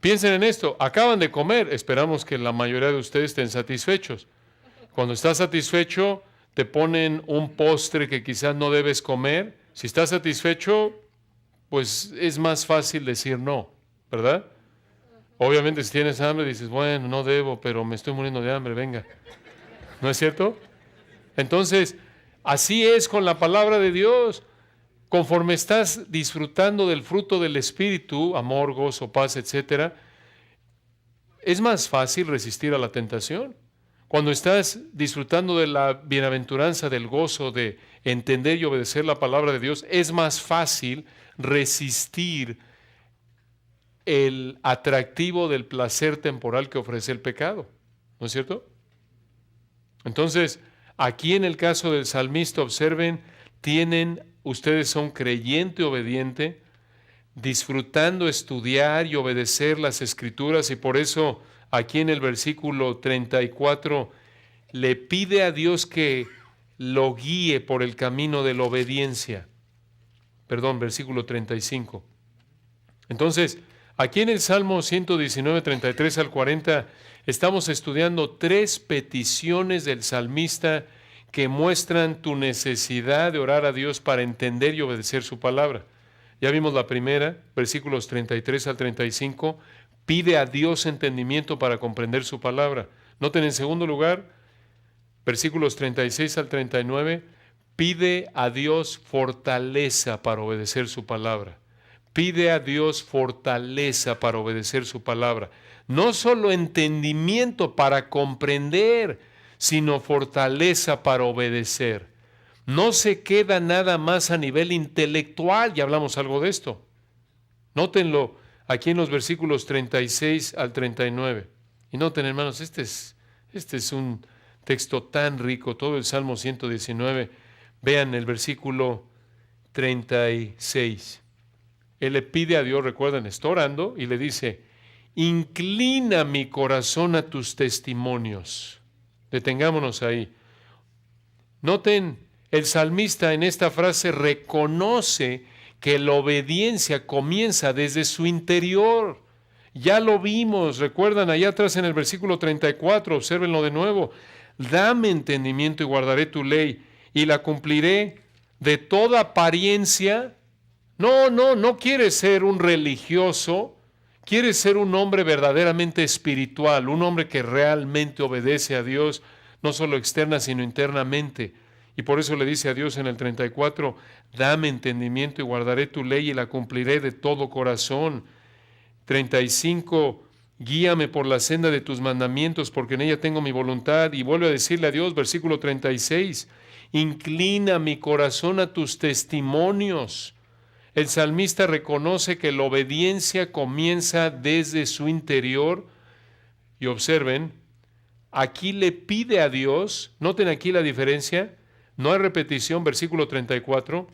[SPEAKER 1] piensen en esto, acaban de comer, esperamos que la mayoría de ustedes estén satisfechos. Cuando estás satisfecho, te ponen un postre que quizás no debes comer. Si estás satisfecho, pues es más fácil decir no, ¿verdad? Obviamente si tienes hambre dices, bueno, no debo, pero me estoy muriendo de hambre, venga. ¿No es cierto? Entonces, así es con la palabra de Dios. Conforme estás disfrutando del fruto del Espíritu, amor, gozo, paz, etcétera, es más fácil resistir a la tentación. Cuando estás disfrutando de la bienaventuranza, del gozo, de entender y obedecer la palabra de Dios, es más fácil resistir el atractivo del placer temporal que ofrece el pecado. ¿No es cierto? Entonces, aquí en el caso del salmista, observen, ustedes son creyente obediente, disfrutando estudiar y obedecer las Escrituras, y por eso aquí en el versículo 34 le pide a Dios que lo guíe por el camino de la obediencia. Perdón, versículo 35. Entonces, aquí en el Salmo 119, 33 al 40, estamos estudiando 3 peticiones del salmista que muestran tu necesidad de orar a Dios para entender y obedecer su palabra. Ya vimos la primera, versículos 33 al 35, pide a Dios entendimiento para comprender su palabra. Noten en segundo lugar, versículos 36 al 39, pide a Dios fortaleza para obedecer su palabra. Pide a Dios fortaleza para obedecer su palabra. No solo entendimiento para comprender, sino fortaleza para obedecer. No se queda nada más a nivel intelectual, ya hablamos algo de esto. Nótenlo aquí en los versículos 36 al 39. Y noten, hermanos, este es un texto tan rico, todo el Salmo 119. Vean el versículo 36. Él le pide a Dios, recuerden, está orando y le dice, inclina mi corazón a tus testimonios. Detengámonos ahí. Noten, el salmista en esta frase reconoce que la obediencia comienza desde su interior. Ya lo vimos, recuerdan allá atrás en el versículo 34, obsérvenlo de nuevo. Dame entendimiento y guardaré tu ley y la cumpliré de toda apariencia. No quieres ser un religioso, quieres ser un hombre verdaderamente espiritual, un hombre que realmente obedece a Dios, no solo externa, sino internamente. Y por eso le dice a Dios en el 34, dame entendimiento y guardaré tu ley y la cumpliré de todo corazón. 35, guíame por la senda de tus mandamientos, porque en ella tengo mi voluntad. Y vuelve a decirle a Dios, versículo 36, inclina mi corazón a tus testimonios. El salmista reconoce que la obediencia comienza desde su interior. Y observen, aquí le pide a Dios, noten aquí la diferencia, no hay repetición, versículo 34,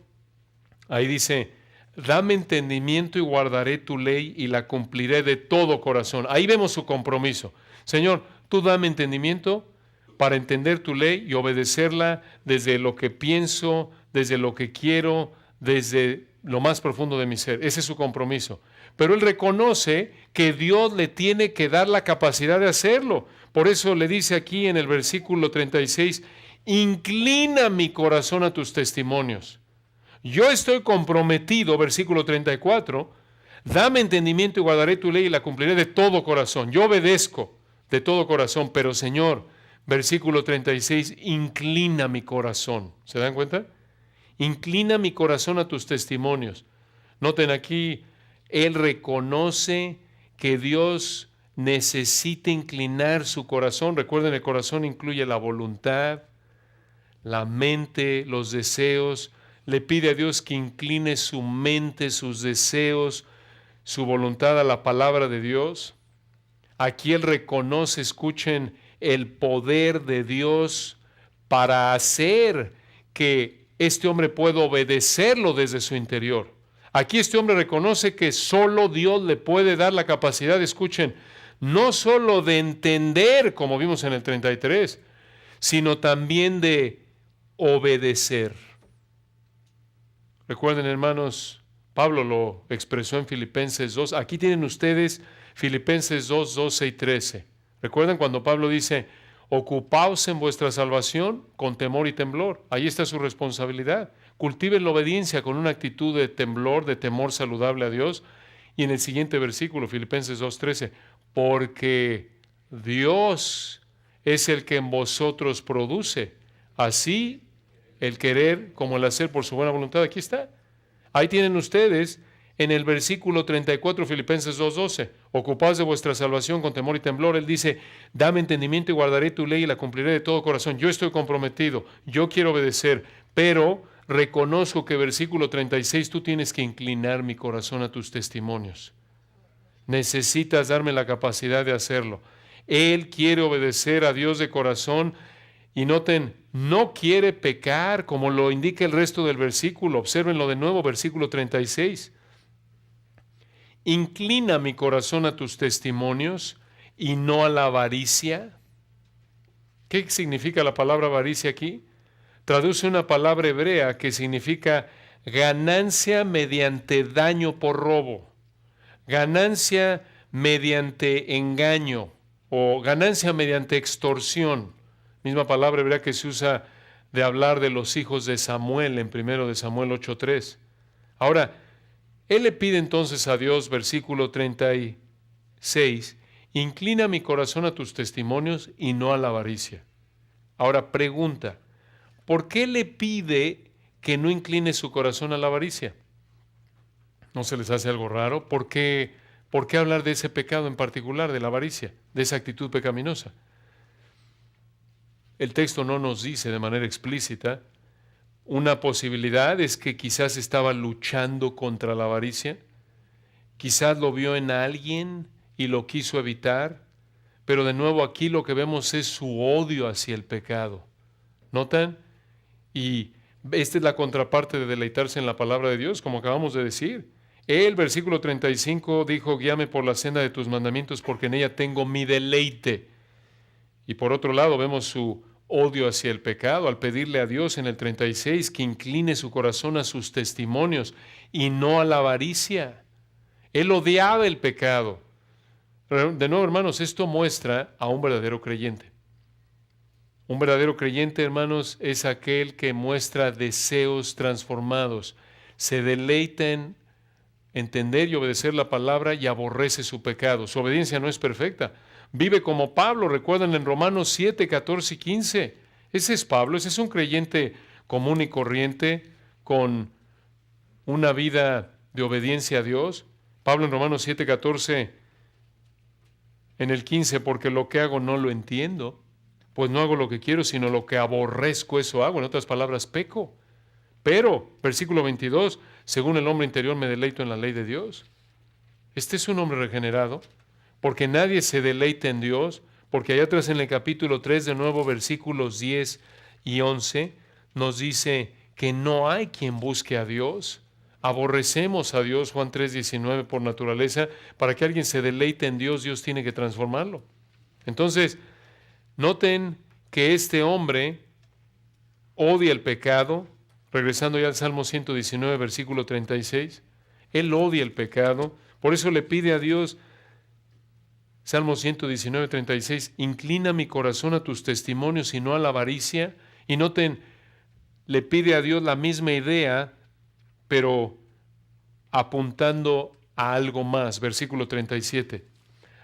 [SPEAKER 1] ahí dice, dame entendimiento y guardaré tu ley y la cumpliré de todo corazón. Ahí vemos su compromiso. Señor, tú dame entendimiento para entender tu ley y obedecerla desde lo que pienso, desde lo que quiero, desde lo más profundo de mi ser. Ese es su compromiso. Pero él reconoce que Dios le tiene que dar la capacidad de hacerlo. Por eso le dice aquí en el versículo 36, inclina mi corazón a tus testimonios. Yo estoy comprometido, versículo 34, dame entendimiento y guardaré tu ley y la cumpliré de todo corazón. Yo obedezco de todo corazón, pero Señor, versículo 36, inclina mi corazón. ¿Se dan cuenta? Inclina mi corazón a tus testimonios. Noten aquí, él reconoce que Dios necesita inclinar su corazón. Recuerden, el corazón incluye la voluntad, la mente, los deseos. Le pide a Dios que incline su mente, sus deseos, su voluntad a la palabra de Dios. Aquí él reconoce, escuchen, el poder de Dios para hacer que este hombre pueda obedecerlo desde su interior. Aquí este hombre reconoce que solo Dios le puede dar la capacidad, escuchen, no solo de entender, como vimos en el 33, sino también de obedecer. Recuerden, hermanos, Pablo lo expresó en Filipenses 2. Aquí tienen ustedes Filipenses 2, 12 y 13. ¿Recuerdan cuando Pablo dice, ocupaos en vuestra salvación con temor y temblor? Ahí está su responsabilidad. Cultiven la obediencia con una actitud de temblor, de temor saludable a Dios. Y en el siguiente versículo, Filipenses 2, 13, porque Dios es el que en vosotros produce, así el querer como el hacer por su buena voluntad. Aquí está. Ahí tienen ustedes en el versículo 34, Filipenses 2:12, ocupaos de vuestra salvación con temor y temblor. Él dice, dame entendimiento y guardaré tu ley y la cumpliré de todo corazón. Yo estoy comprometido, yo quiero obedecer, pero reconozco que versículo 36, tú tienes que inclinar mi corazón a tus testimonios. Necesitas darme la capacidad de hacerlo. Él quiere obedecer a Dios de corazón. Y noten, no quiere pecar, como lo indica el resto del versículo. Obsérvenlo de nuevo, versículo 36. Inclina mi corazón a tus testimonios y no a la avaricia. ¿Qué significa la palabra avaricia aquí? Traduce una palabra hebrea que significa ganancia mediante daño por robo, ganancia mediante engaño o ganancia mediante extorsión. Misma palabra hebrea que se usa de hablar de los hijos de Samuel en 1 de Samuel 8:3. Ahora, él le pide entonces a Dios, versículo 36, inclina mi corazón a tus testimonios y no a la avaricia. Ahora, pregunta, ¿por qué le pide que no incline su corazón a la avaricia? ¿No se les hace algo raro? ¿Por qué hablar de ese pecado en particular, de la avaricia, de esa actitud pecaminosa? El texto no nos dice de manera explícita. Una posibilidad es que quizás estaba luchando contra la avaricia, quizás lo vio en alguien y lo quiso evitar, pero de nuevo aquí lo que vemos es su odio hacia el pecado. ¿Notan? Y esta es la contraparte de deleitarse en la palabra de Dios, como acabamos de decir. El versículo 35 dijo, guíame por la senda de tus mandamientos, porque en ella tengo mi deleite. Y por otro lado vemos su odio hacia el pecado al pedirle a Dios en el 36 que incline su corazón a sus testimonios y no a la avaricia. Él odiaba el pecado. De nuevo, hermanos, esto muestra a un verdadero creyente. Un verdadero creyente, hermanos, es aquel que muestra deseos transformados, se deleita en entender y obedecer la palabra y aborrece su pecado. Su obediencia no es perfecta. Vive como Pablo, recuerdan en Romanos 7, 14 y 15. Ese es Pablo, ese es un creyente común y corriente con una vida de obediencia a Dios. Pablo en Romanos 7, 14, en el 15, porque lo que hago no lo entiendo, pues no hago lo que quiero, sino lo que aborrezco, eso hago. En otras palabras, peco. Pero, versículo 22, según el hombre interior me deleito en la ley de Dios. Este es un hombre regenerado, porque nadie se deleita en Dios, porque allá atrás en el capítulo 3, de nuevo, versículos 10 y 11, nos dice que no hay quien busque a Dios. Aborrecemos a Dios, Juan 3:19, por naturaleza. Para que alguien se deleite en Dios, Dios tiene que transformarlo. Entonces, noten que este hombre odia el pecado. Regresando ya al Salmo 119, versículo 36, él odia el pecado, por eso le pide a Dios, Salmo 119, 36, inclina mi corazón a tus testimonios y no a la avaricia, Y noten, le pide a Dios la misma idea, pero apuntando a algo más. Versículo 37.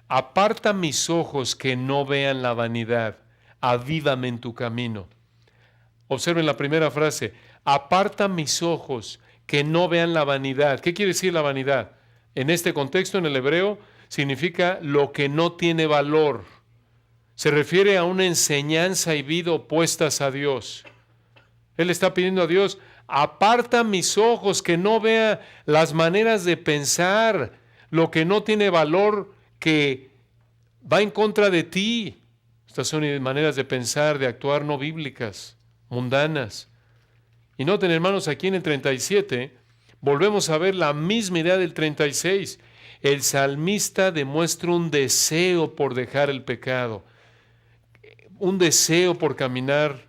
[SPEAKER 1] Aparta mis ojos que no vean la vanidad, avívame en tu camino. Observen la primera frase, aparta mis ojos que no vean la vanidad. ¿Qué quiere decir la vanidad? En este contexto, en el hebreo, significa lo que no tiene valor. Se refiere a una enseñanza y vida opuestas a Dios. Él está pidiendo a Dios, aparta mis ojos que no vea las maneras de pensar, lo que no tiene valor, que va en contra de ti. Estas son maneras de pensar, de actuar no bíblicas, mundanas. Y noten, hermanos, aquí en el 37, volvemos a ver la misma idea del 36. El salmista demuestra un deseo por dejar el pecado, un deseo por caminar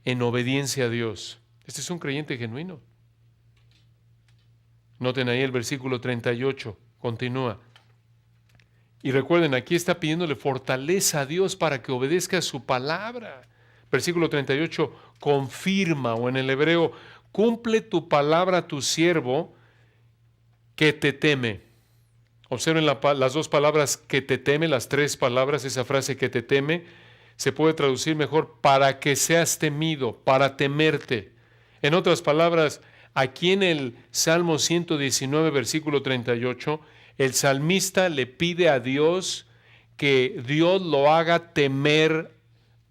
[SPEAKER 1] en obediencia a Dios. Este es un creyente genuino. Noten ahí el versículo 38, continúa. Y recuerden, aquí está pidiéndole fortaleza a Dios para que obedezca su palabra. Versículo 38, confirma, o en el hebreo, cumple tu palabra a tu siervo que te teme. Observen las dos palabras que te teme, las tres palabras, esa frase que te teme, se puede traducir mejor para que seas temido, para temerte. En otras palabras, aquí en el Salmo 119, versículo 38, el salmista le pide a Dios que Dios lo haga temer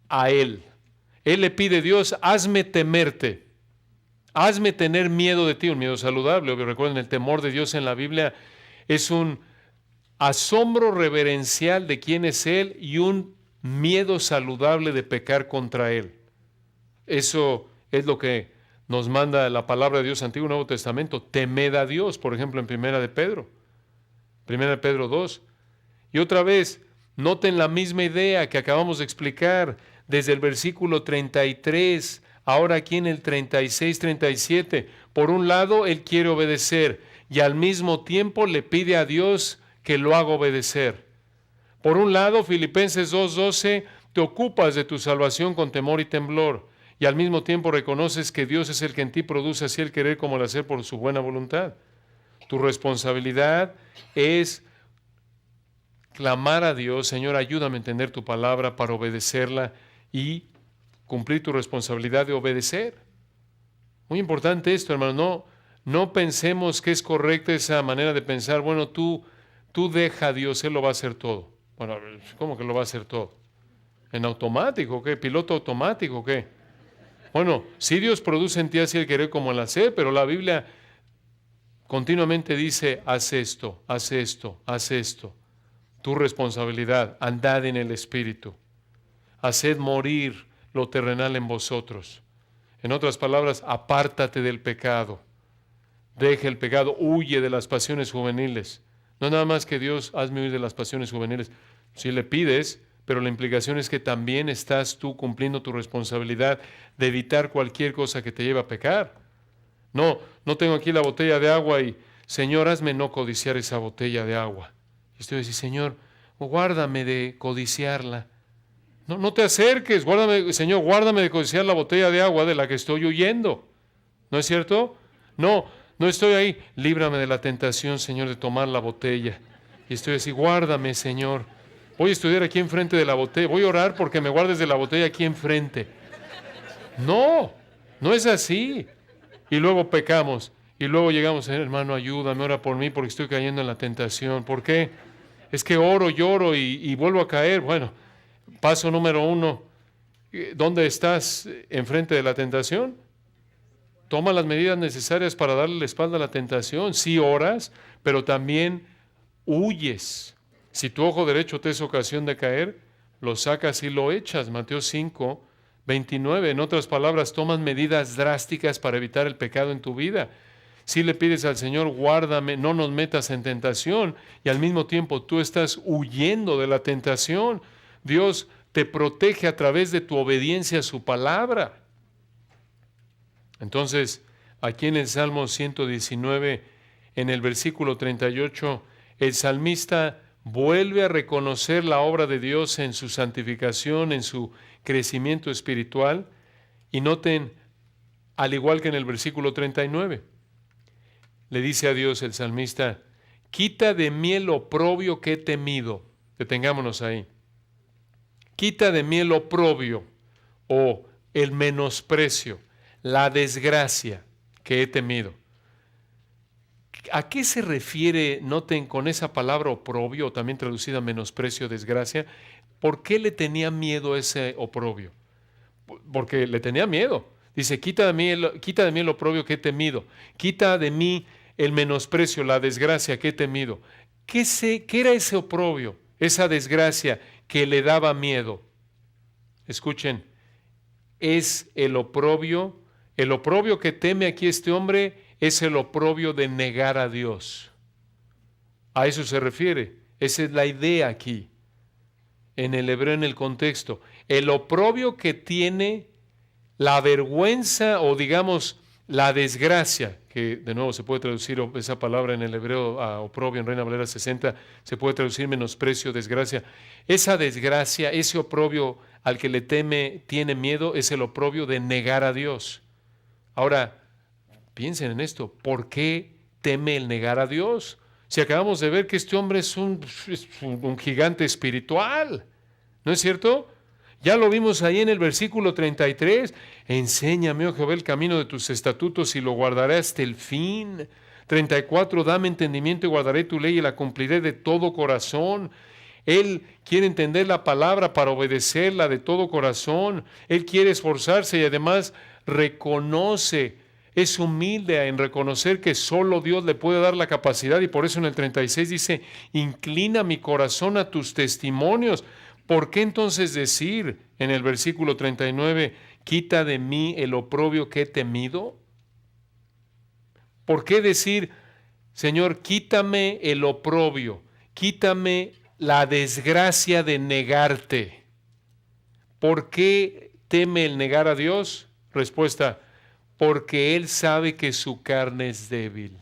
[SPEAKER 1] a él. Él le pide a Dios, hazme temerte, hazme tener miedo de ti, un miedo saludable. Recuerden, el temor de Dios en la Biblia es un asombro reverencial de quién es Él y un miedo saludable de pecar contra Él. Eso es lo que nos manda la palabra de Dios, Antiguo y Nuevo Testamento. Temed a Dios, por ejemplo, en Primera de Pedro 2. Y otra vez, noten la misma idea que acabamos de explicar desde el versículo 33, ahora aquí en el 36, 37. Por un lado, él quiere obedecer y al mismo tiempo le pide a Dios que lo haga obedecer. Por un lado, Filipenses 2:12, te ocupas de tu salvación con temor y temblor, y al mismo tiempo reconoces que Dios es el que en ti produce así el querer como el hacer por su buena voluntad. Tu responsabilidad es clamar a Dios, Señor, ayúdame a entender tu palabra para obedecerla y cumplir tu responsabilidad de obedecer. Muy importante esto, hermano. No pensemos que es correcta esa manera de pensar. Bueno, tú deja a Dios, Él lo va a hacer todo. Bueno, ¿cómo que lo va a hacer todo? ¿En automático? ¿Qué? ¿Piloto automático? ¿Qué? Bueno, sí, Dios produce en ti así el querer como el hacer, pero la Biblia continuamente dice, haz esto, haz esto, haz esto. Tu responsabilidad, andad en el Espíritu. Haced morir lo terrenal en vosotros. En otras palabras, apártate del pecado. Deja el pecado, huye de las pasiones juveniles. No nada más que Dios, hazme huir de las pasiones juveniles. Si le pides, pero la implicación es que también estás tú cumpliendo tu responsabilidad de evitar cualquier cosa que te lleve a pecar. No tengo aquí la botella de agua y, Señor, hazme no codiciar esa botella de agua. Y estoy diciendo, Señor, guárdame de codiciarla. No te acerques, Señor, guárdame de codiciar la botella de agua de la que estoy huyendo. ¿No es cierto? No estoy ahí, líbrame de la tentación, Señor, de tomar la botella. Y estoy así, guárdame, Señor. Voy a estudiar aquí enfrente de la botella, voy a orar porque me guardes de la botella aquí enfrente. No es así. Y luego pecamos, y luego llegamos, hermano, ayúdame, ora por mí porque estoy cayendo en la tentación. ¿Por qué? Es que oro, lloro y vuelvo a caer. Bueno, paso número 1, ¿dónde estás enfrente de la tentación? Toma las medidas necesarias para darle la espalda a la tentación. Sí oras, pero también huyes. Si tu ojo derecho te es ocasión de caer, lo sacas y lo echas. Mateo 5:29. En otras palabras, tomas medidas drásticas para evitar el pecado en tu vida. Si le pides al Señor, guárdame, no nos metas en tentación, y al mismo tiempo tú estás huyendo de la tentación. Dios te protege a través de tu obediencia a su palabra. Entonces, aquí en el Salmo 119, en el versículo 38, el salmista vuelve a reconocer la obra de Dios en su santificación, en su crecimiento espiritual, Y noten, al igual que en el versículo 39, le dice a Dios el salmista, quita de mí el oprobio que he temido. Detengámonos ahí. Quita de mí el oprobio o el menosprecio, la desgracia que he temido. ¿A qué se refiere, noten, con esa palabra oprobio, también traducida menosprecio, desgracia? ¿Por qué le tenía miedo ese oprobio? Porque le tenía miedo. Dice, quita de mí el oprobio que he temido. Quita de mí el menosprecio, la desgracia que he temido. ¿Qué era ese oprobio, esa desgracia que le daba miedo? Escuchen, es el oprobio que teme aquí este hombre es el oprobio de negar a Dios. A eso se refiere. Esa es la idea aquí, en el hebreo, en el contexto. El oprobio que tiene la vergüenza o digamos la desgracia, que de nuevo se puede traducir esa palabra en el hebreo a oprobio, en Reina Valera 60, se puede traducir menosprecio, desgracia. Esa desgracia, ese oprobio al que le teme, tiene miedo, es el oprobio de negar a Dios. Ahora, piensen en esto, ¿por qué teme el negar a Dios? Si acabamos de ver que este hombre es un gigante espiritual, ¿no es cierto? Ya lo vimos ahí en el versículo 33. Enséñame, oh Jehová, el camino de tus estatutos y lo guardaré hasta el fin. 34. Dame entendimiento y guardaré tu ley y la cumpliré de todo corazón. Él quiere entender la palabra para obedecerla de todo corazón. Él quiere esforzarse y además reconoce, es humilde en reconocer que solo Dios le puede dar la capacidad y por eso en el 36 dice, inclina mi corazón a tus testimonios. ¿Por qué entonces decir en el versículo 39, quita de mí el oprobio que he temido? ¿Por qué decir, Señor, quítame el oprobio, quítame la desgracia de negarte? ¿Por qué teme el negar a Dios? Respuesta, porque Él sabe que su carne es débil.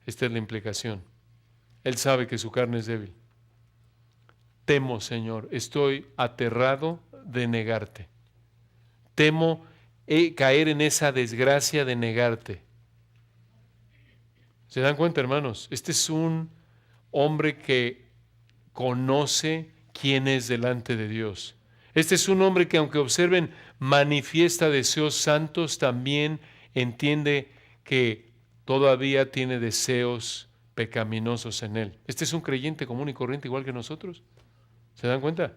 [SPEAKER 1] Esta es la implicación. Él sabe que su carne es débil. Temo, Señor, estoy aterrado de negarte. Temo caer en esa desgracia de negarte. ¿Se dan cuenta, hermanos? Este es un hombre que conoce quién es delante de Dios. Este es un hombre que, aunque observen, manifiesta deseos santos, también entiende que todavía tiene deseos pecaminosos en él. Este es un creyente común y corriente igual que nosotros. ¿Se dan cuenta?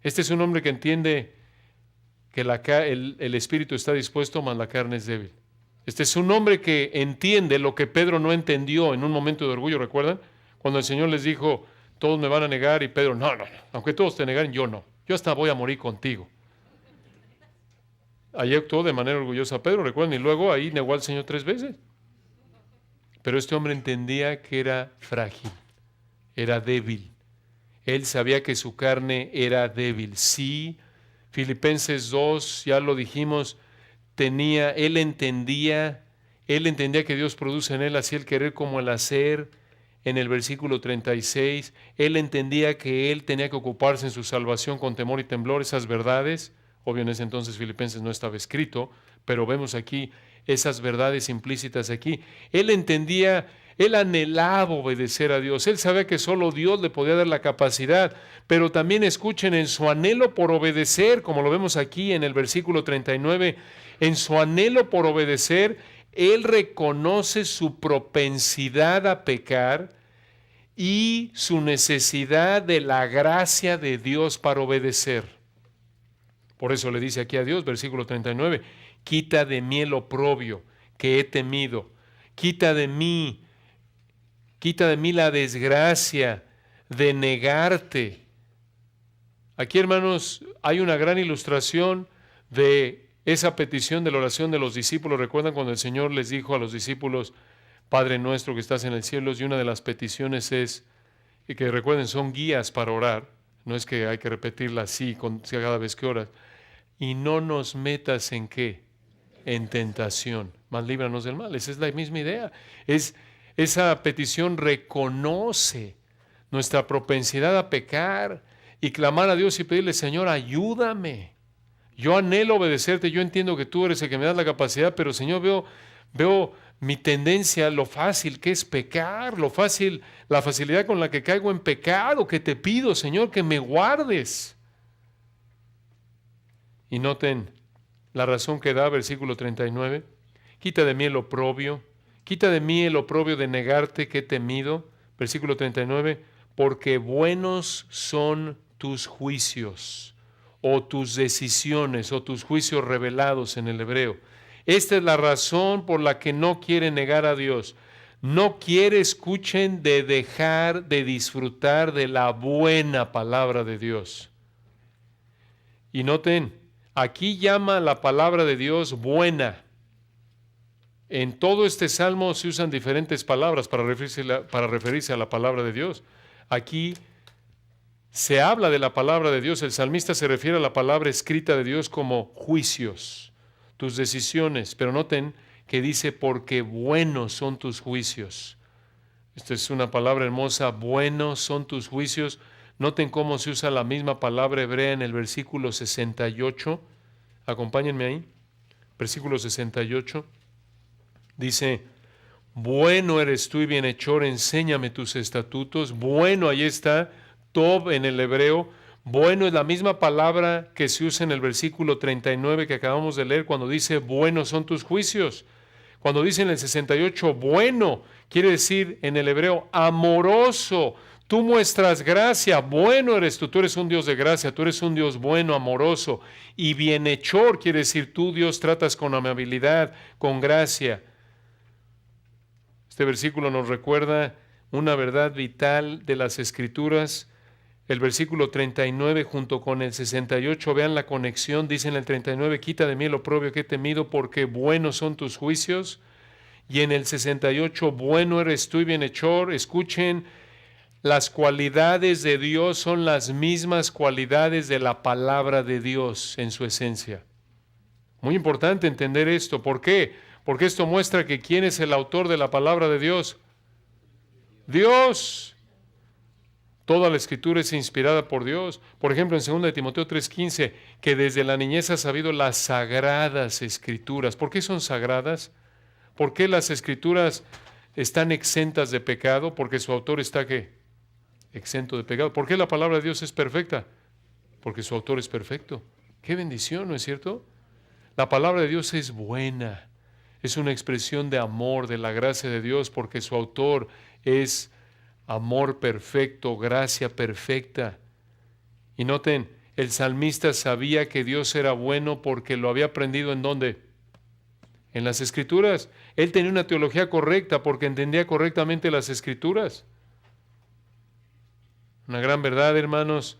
[SPEAKER 1] Este es un hombre que entiende que el espíritu está dispuesto, mas la carne es débil. Este es un hombre que entiende lo que Pedro no entendió en un momento de orgullo, ¿recuerdan? Cuando el Señor les dijo, todos me van a negar, y Pedro, no, aunque todos te negaren, yo no. Yo hasta voy a morir contigo. Allí actuó de manera orgullosa Pedro, recuerdan, y luego ahí negó al Señor 3 veces. Pero este hombre entendía que era frágil, era débil. Él sabía que su carne era débil. Sí, Filipenses 2, ya lo dijimos, él entendía que Dios produce en él así el querer como el hacer. En el versículo 36, él entendía que él tenía que ocuparse en su salvación con temor y temblor, esas verdades. Obvio, en ese entonces Filipenses no estaba escrito, pero vemos aquí esas verdades implícitas aquí. Él entendía, él anhelaba obedecer a Dios. Él sabía que solo Dios le podía dar la capacidad, pero también escuchen, en su anhelo por obedecer, como lo vemos aquí en el versículo 39, en su anhelo por obedecer, él reconoce su propensidad a pecar y su necesidad de la gracia de Dios para obedecer. Por eso le dice aquí a Dios, versículo 39, quita de mí el oprobio que he temido, quita de mí la desgracia de negarte. Aquí, hermanos, hay una gran ilustración de esa petición de la oración de los discípulos. ¿Recuerdan cuando el Señor les dijo a los discípulos, Padre nuestro que estás en el cielo? Y una de las peticiones es, y que recuerden, son guías para orar, no es que hay que repetirla así cada vez que oras. Y no nos metas en ¿qué? En tentación, mas líbranos del mal. Esa es la misma idea. Esa petición reconoce nuestra propensidad a pecar y clamar a Dios y pedirle, Señor, ayúdame. Yo anhelo obedecerte, yo entiendo que tú eres el que me das la capacidad, pero Señor, veo mi tendencia, lo fácil que es pecar, lo fácil, la facilidad con la que caigo en pecado, que te pido, Señor, que me guardes. Y noten la razón que da, versículo 39. Quita de mí el oprobio, quita de mí el oprobio de negarte que he temido. Versículo 39, porque buenos son tus juicios, o tus decisiones, o tus juicios revelados en el hebreo. Esta es la razón por la que no quiere negar a Dios. No quiere, escuchen, de dejar de disfrutar de la buena palabra de Dios. Y noten, aquí llama la palabra de Dios buena. En todo este salmo se usan diferentes palabras para referirse a la palabra de Dios. Aquí se habla de la palabra de Dios. El salmista se refiere a la palabra escrita de Dios como juicios, tus decisiones. Pero noten que dice, porque buenos son tus juicios. Esta es una palabra hermosa, buenos son tus juicios. Noten cómo se usa la misma palabra hebrea en el versículo 68. Acompáñenme ahí. Versículo 68. Dice, bueno eres tú y bienhechor, enséñame tus estatutos. Bueno, ahí está, Tob en el hebreo. Bueno es la misma palabra que se usa en el versículo 39 que acabamos de leer cuando dice, buenos son tus juicios. Cuando dice en el 68, bueno, quiere decir en el hebreo, amoroso. Tú muestras gracia, bueno eres tú eres un Dios de gracia, tú eres un Dios bueno, amoroso. Y bienhechor quiere decir tú, Dios, tratas con amabilidad, con gracia. Este versículo nos recuerda una verdad vital de las Escrituras. El versículo 39 junto con el 68, vean la conexión, dice en el 39, quita de mí el oprobio que he temido, porque buenos son tus juicios. Y en el 68, bueno eres tú y bienhechor. Escuchen, las cualidades de Dios son las mismas cualidades de la palabra de Dios en su esencia. Muy importante entender esto. ¿Por qué? Porque esto muestra que ¿quién es el autor de la palabra de Dios? Dios. Toda la Escritura es inspirada por Dios. Por ejemplo, en 2 de Timoteo 3:15, que desde la niñez ha sabido las sagradas Escrituras. ¿Por qué son sagradas? ¿Por qué las Escrituras están exentas de pecado? Porque su autor está, ¿qué? Exento de pecado. ¿Por qué la palabra de Dios es perfecta? Porque su autor es perfecto. ¡Qué bendición!, ¿no es cierto? La palabra de Dios es buena. Es una expresión de amor, de la gracia de Dios, porque su autor es amor perfecto, gracia perfecta. Y noten, el salmista sabía que Dios era bueno porque lo había aprendido ¿en dónde? En las Escrituras. Él tenía una teología correcta porque entendía correctamente las Escrituras. Una gran verdad, hermanos,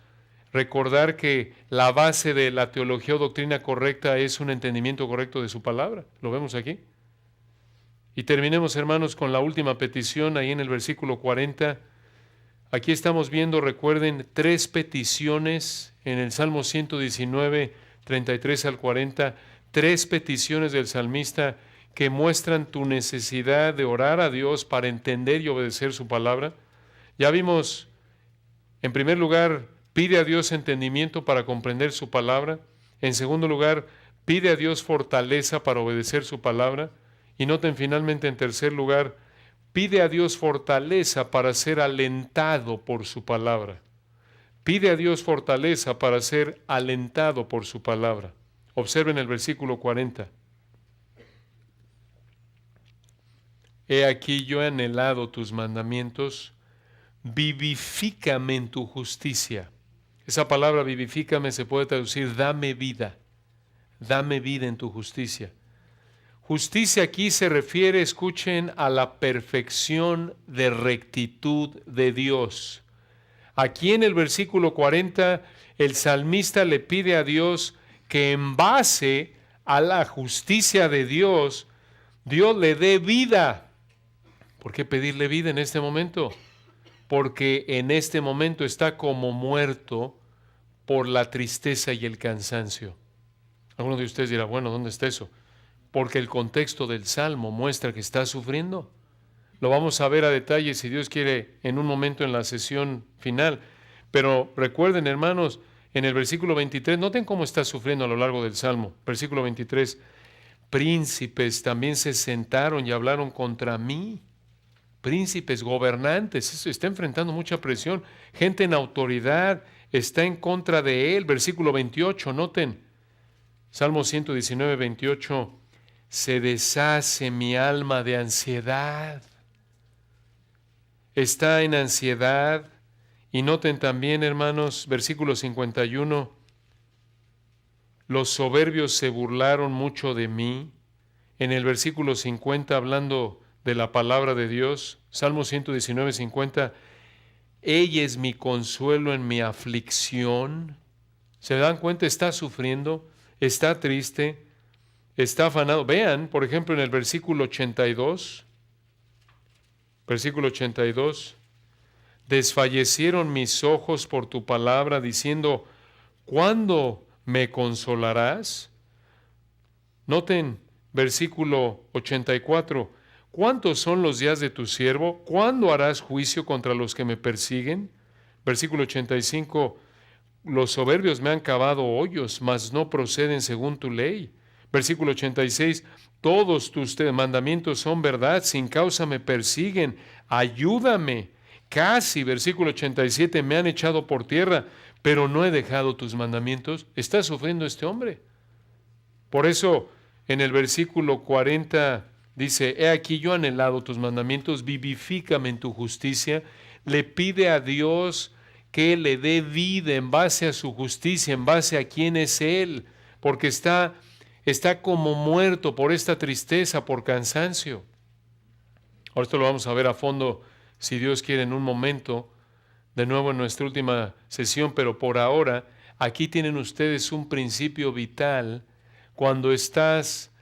[SPEAKER 1] recordar que la base de la teología o doctrina correcta es un entendimiento correcto de su palabra. ¿Lo vemos aquí? Y terminemos, hermanos, con la última petición ahí en el versículo 40. Aquí estamos viendo, recuerden, 3 peticiones en el Salmo 119, 33 al 40, 3 peticiones del salmista que muestran tu necesidad de orar a Dios para entender y obedecer su palabra. Ya vimos, en primer lugar, pide a Dios entendimiento para comprender su palabra. En segundo lugar, pide a Dios fortaleza para obedecer su palabra. Y noten finalmente, en tercer lugar, pide a Dios fortaleza para ser alentado por su palabra. Pide a Dios fortaleza para ser alentado por su palabra. Observen el versículo 40. He aquí yo he anhelado tus mandamientos, vivifícame en tu justicia. Esa palabra vivifícame se puede traducir dame vida en tu justicia. Justicia aquí se refiere, escuchen, a la perfección de rectitud de Dios. Aquí en el versículo 40, el salmista le pide a Dios que en base a la justicia de Dios, Dios le dé vida. ¿Por qué pedirle vida en este momento? Porque en este momento está como muerto por la tristeza y el cansancio. Algunos de ustedes dirán, bueno, ¿dónde está eso? Porque el contexto del Salmo muestra que está sufriendo. Lo vamos a ver a detalle, si Dios quiere, en un momento en la sesión final. Pero recuerden, hermanos, en el versículo 23, noten cómo está sufriendo a lo largo del Salmo. Versículo 23, príncipes también se sentaron y hablaron contra mí. Príncipes, gobernantes, eso está enfrentando mucha presión. Gente en autoridad está en contra de él. Versículo 28, noten, Salmo 119, 28, se deshace mi alma de ansiedad. Está en ansiedad. Y noten también, hermanos, versículo 51, los soberbios se burlaron mucho de mí. En el versículo 50, hablando de la palabra de Dios, Salmo 119, 50, ella es mi consuelo en mi aflicción. ¿Se dan cuenta? Está sufriendo, está triste, está afanado. Vean, por ejemplo, en el versículo 82, desfallecieron mis ojos por tu palabra, diciendo, ¿cuándo me consolarás? Noten, versículo 84, ¿cuántos son los días de tu siervo? ¿Cuándo harás juicio contra los que me persiguen? Versículo 85, los soberbios me han cavado hoyos, mas no proceden según tu ley. Versículo 86, todos tus mandamientos son verdad, sin causa me persiguen, ayúdame. Casi, versículo 87, me han echado por tierra, pero no he dejado tus mandamientos. Está sufriendo este hombre. Por eso, en el versículo 40 dice, he aquí yo anhelado tus mandamientos, vivifícame en tu justicia. Le pide a Dios que le dé vida en base a su justicia, en base a quién es Él, porque está como muerto por esta tristeza, por cansancio. Ahora esto lo vamos a ver a fondo, si Dios quiere, en un momento, de nuevo en nuestra última sesión, pero por ahora, aquí tienen ustedes un principio vital. Cuando estás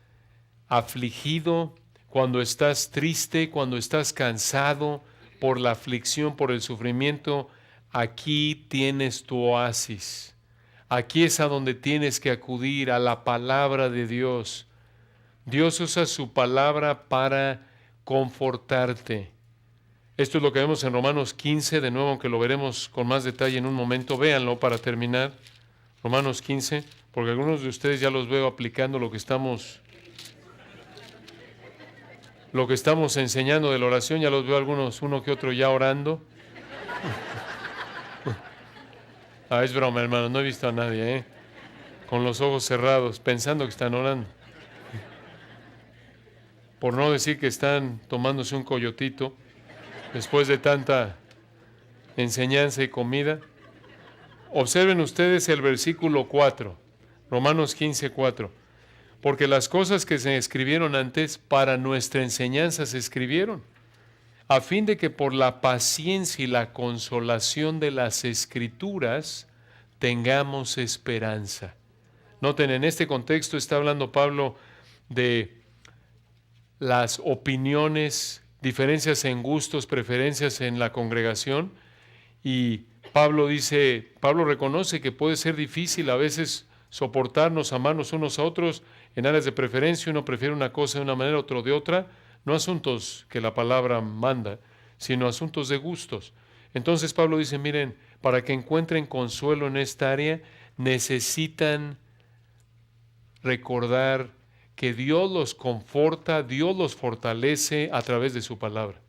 [SPEAKER 1] afligido, cuando estás triste, cuando estás cansado por la aflicción, por el sufrimiento, aquí tienes tu oasis. Aquí es a donde tienes que acudir, a la palabra de Dios. Dios usa su palabra para confortarte. Esto es lo que vemos en Romanos 15, de nuevo, aunque lo veremos con más detalle en un momento. Véanlo para terminar. Romanos 15, porque algunos de ustedes ya los veo aplicando lo que estamos enseñando de la oración. Ya los veo algunos, uno que otro ya orando. Es broma, hermano, no he visto a nadie, con los ojos cerrados, pensando que están orando. Por no decir que están tomándose un coyotito después de tanta enseñanza y comida. Observen ustedes el versículo 4, Romanos 15, 4. Porque las cosas que se escribieron antes para nuestra enseñanza se escribieron, a fin de que por la paciencia y la consolación de las Escrituras tengamos esperanza. Noten, en este contexto está hablando Pablo de las opiniones, diferencias en gustos, preferencias en la congregación, y Pablo reconoce que puede ser difícil a veces soportarnos, amarnos unos a otros en áreas de preferencia. Uno prefiere una cosa de una manera, otro de otra, no asuntos que la palabra manda, sino asuntos de gustos. Entonces Pablo dice, miren, para que encuentren consuelo en esta área, necesitan recordar que Dios los conforta, Dios los fortalece a través de su palabra.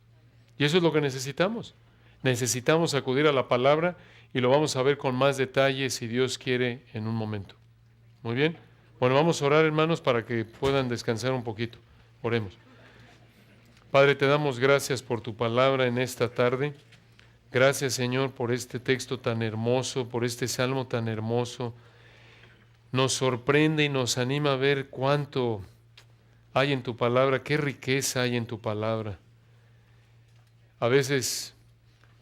[SPEAKER 1] Y eso es lo que necesitamos. Necesitamos acudir a la palabra, y lo vamos a ver con más detalle, si Dios quiere, en un momento. Muy bien. Bueno, vamos a orar, hermanos, para que puedan descansar un poquito. Oremos. Padre, te damos gracias por tu palabra en esta tarde. Gracias, Señor, por este texto tan hermoso, por este salmo tan hermoso. Nos sorprende y nos anima a ver cuánto hay en tu palabra, qué riqueza hay en tu palabra. A veces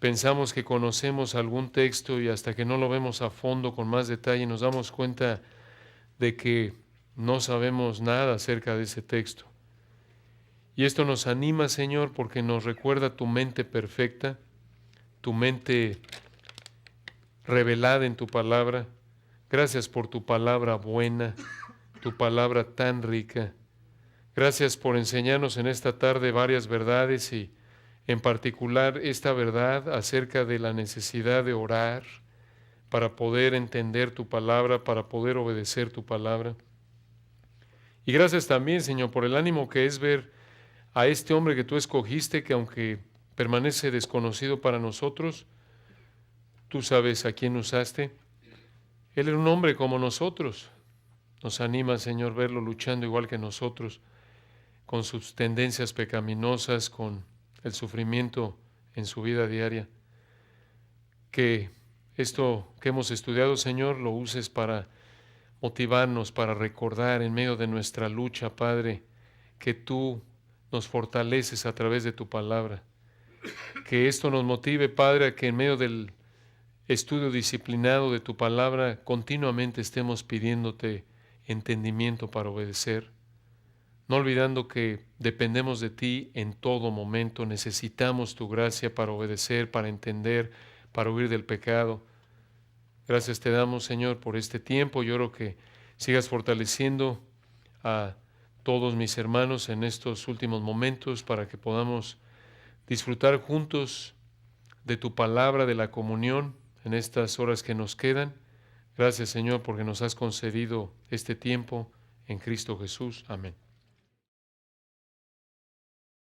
[SPEAKER 1] pensamos que conocemos algún texto, y hasta que no lo vemos a fondo con más detalle nos damos cuenta de que no sabemos nada acerca de ese texto. Y esto nos anima, Señor, porque nos recuerda tu mente perfecta, tu mente revelada en tu palabra. Gracias por tu palabra buena, tu palabra tan rica. Gracias por enseñarnos en esta tarde varias verdades, y en particular esta verdad acerca de la necesidad de orar, para poder entender tu palabra, para poder obedecer tu palabra. Y gracias también, Señor, por el ánimo que es ver a este hombre que tú escogiste, que aunque permanece desconocido para nosotros, tú sabes a quién usaste. Él era un hombre como nosotros. Nos anima, Señor, verlo luchando igual que nosotros, con sus tendencias pecaminosas, con el sufrimiento en su vida diaria. Que esto que hemos estudiado, Señor, lo uses para motivarnos, para recordar en medio de nuestra lucha, Padre, que tú nos fortaleces a través de tu palabra. Que esto nos motive, Padre, a que en medio del estudio disciplinado de tu palabra continuamente estemos pidiéndote entendimiento para obedecer, no olvidando que dependemos de ti en todo momento, necesitamos tu gracia para obedecer, para entender, para huir del pecado. Gracias te damos, Señor, por este tiempo. Yo oro que sigas fortaleciendo a todos mis hermanos en estos últimos momentos para que podamos disfrutar juntos de tu palabra, de la comunión en estas horas que nos quedan. Gracias, Señor, porque nos has concedido este tiempo en Cristo Jesús. Amén.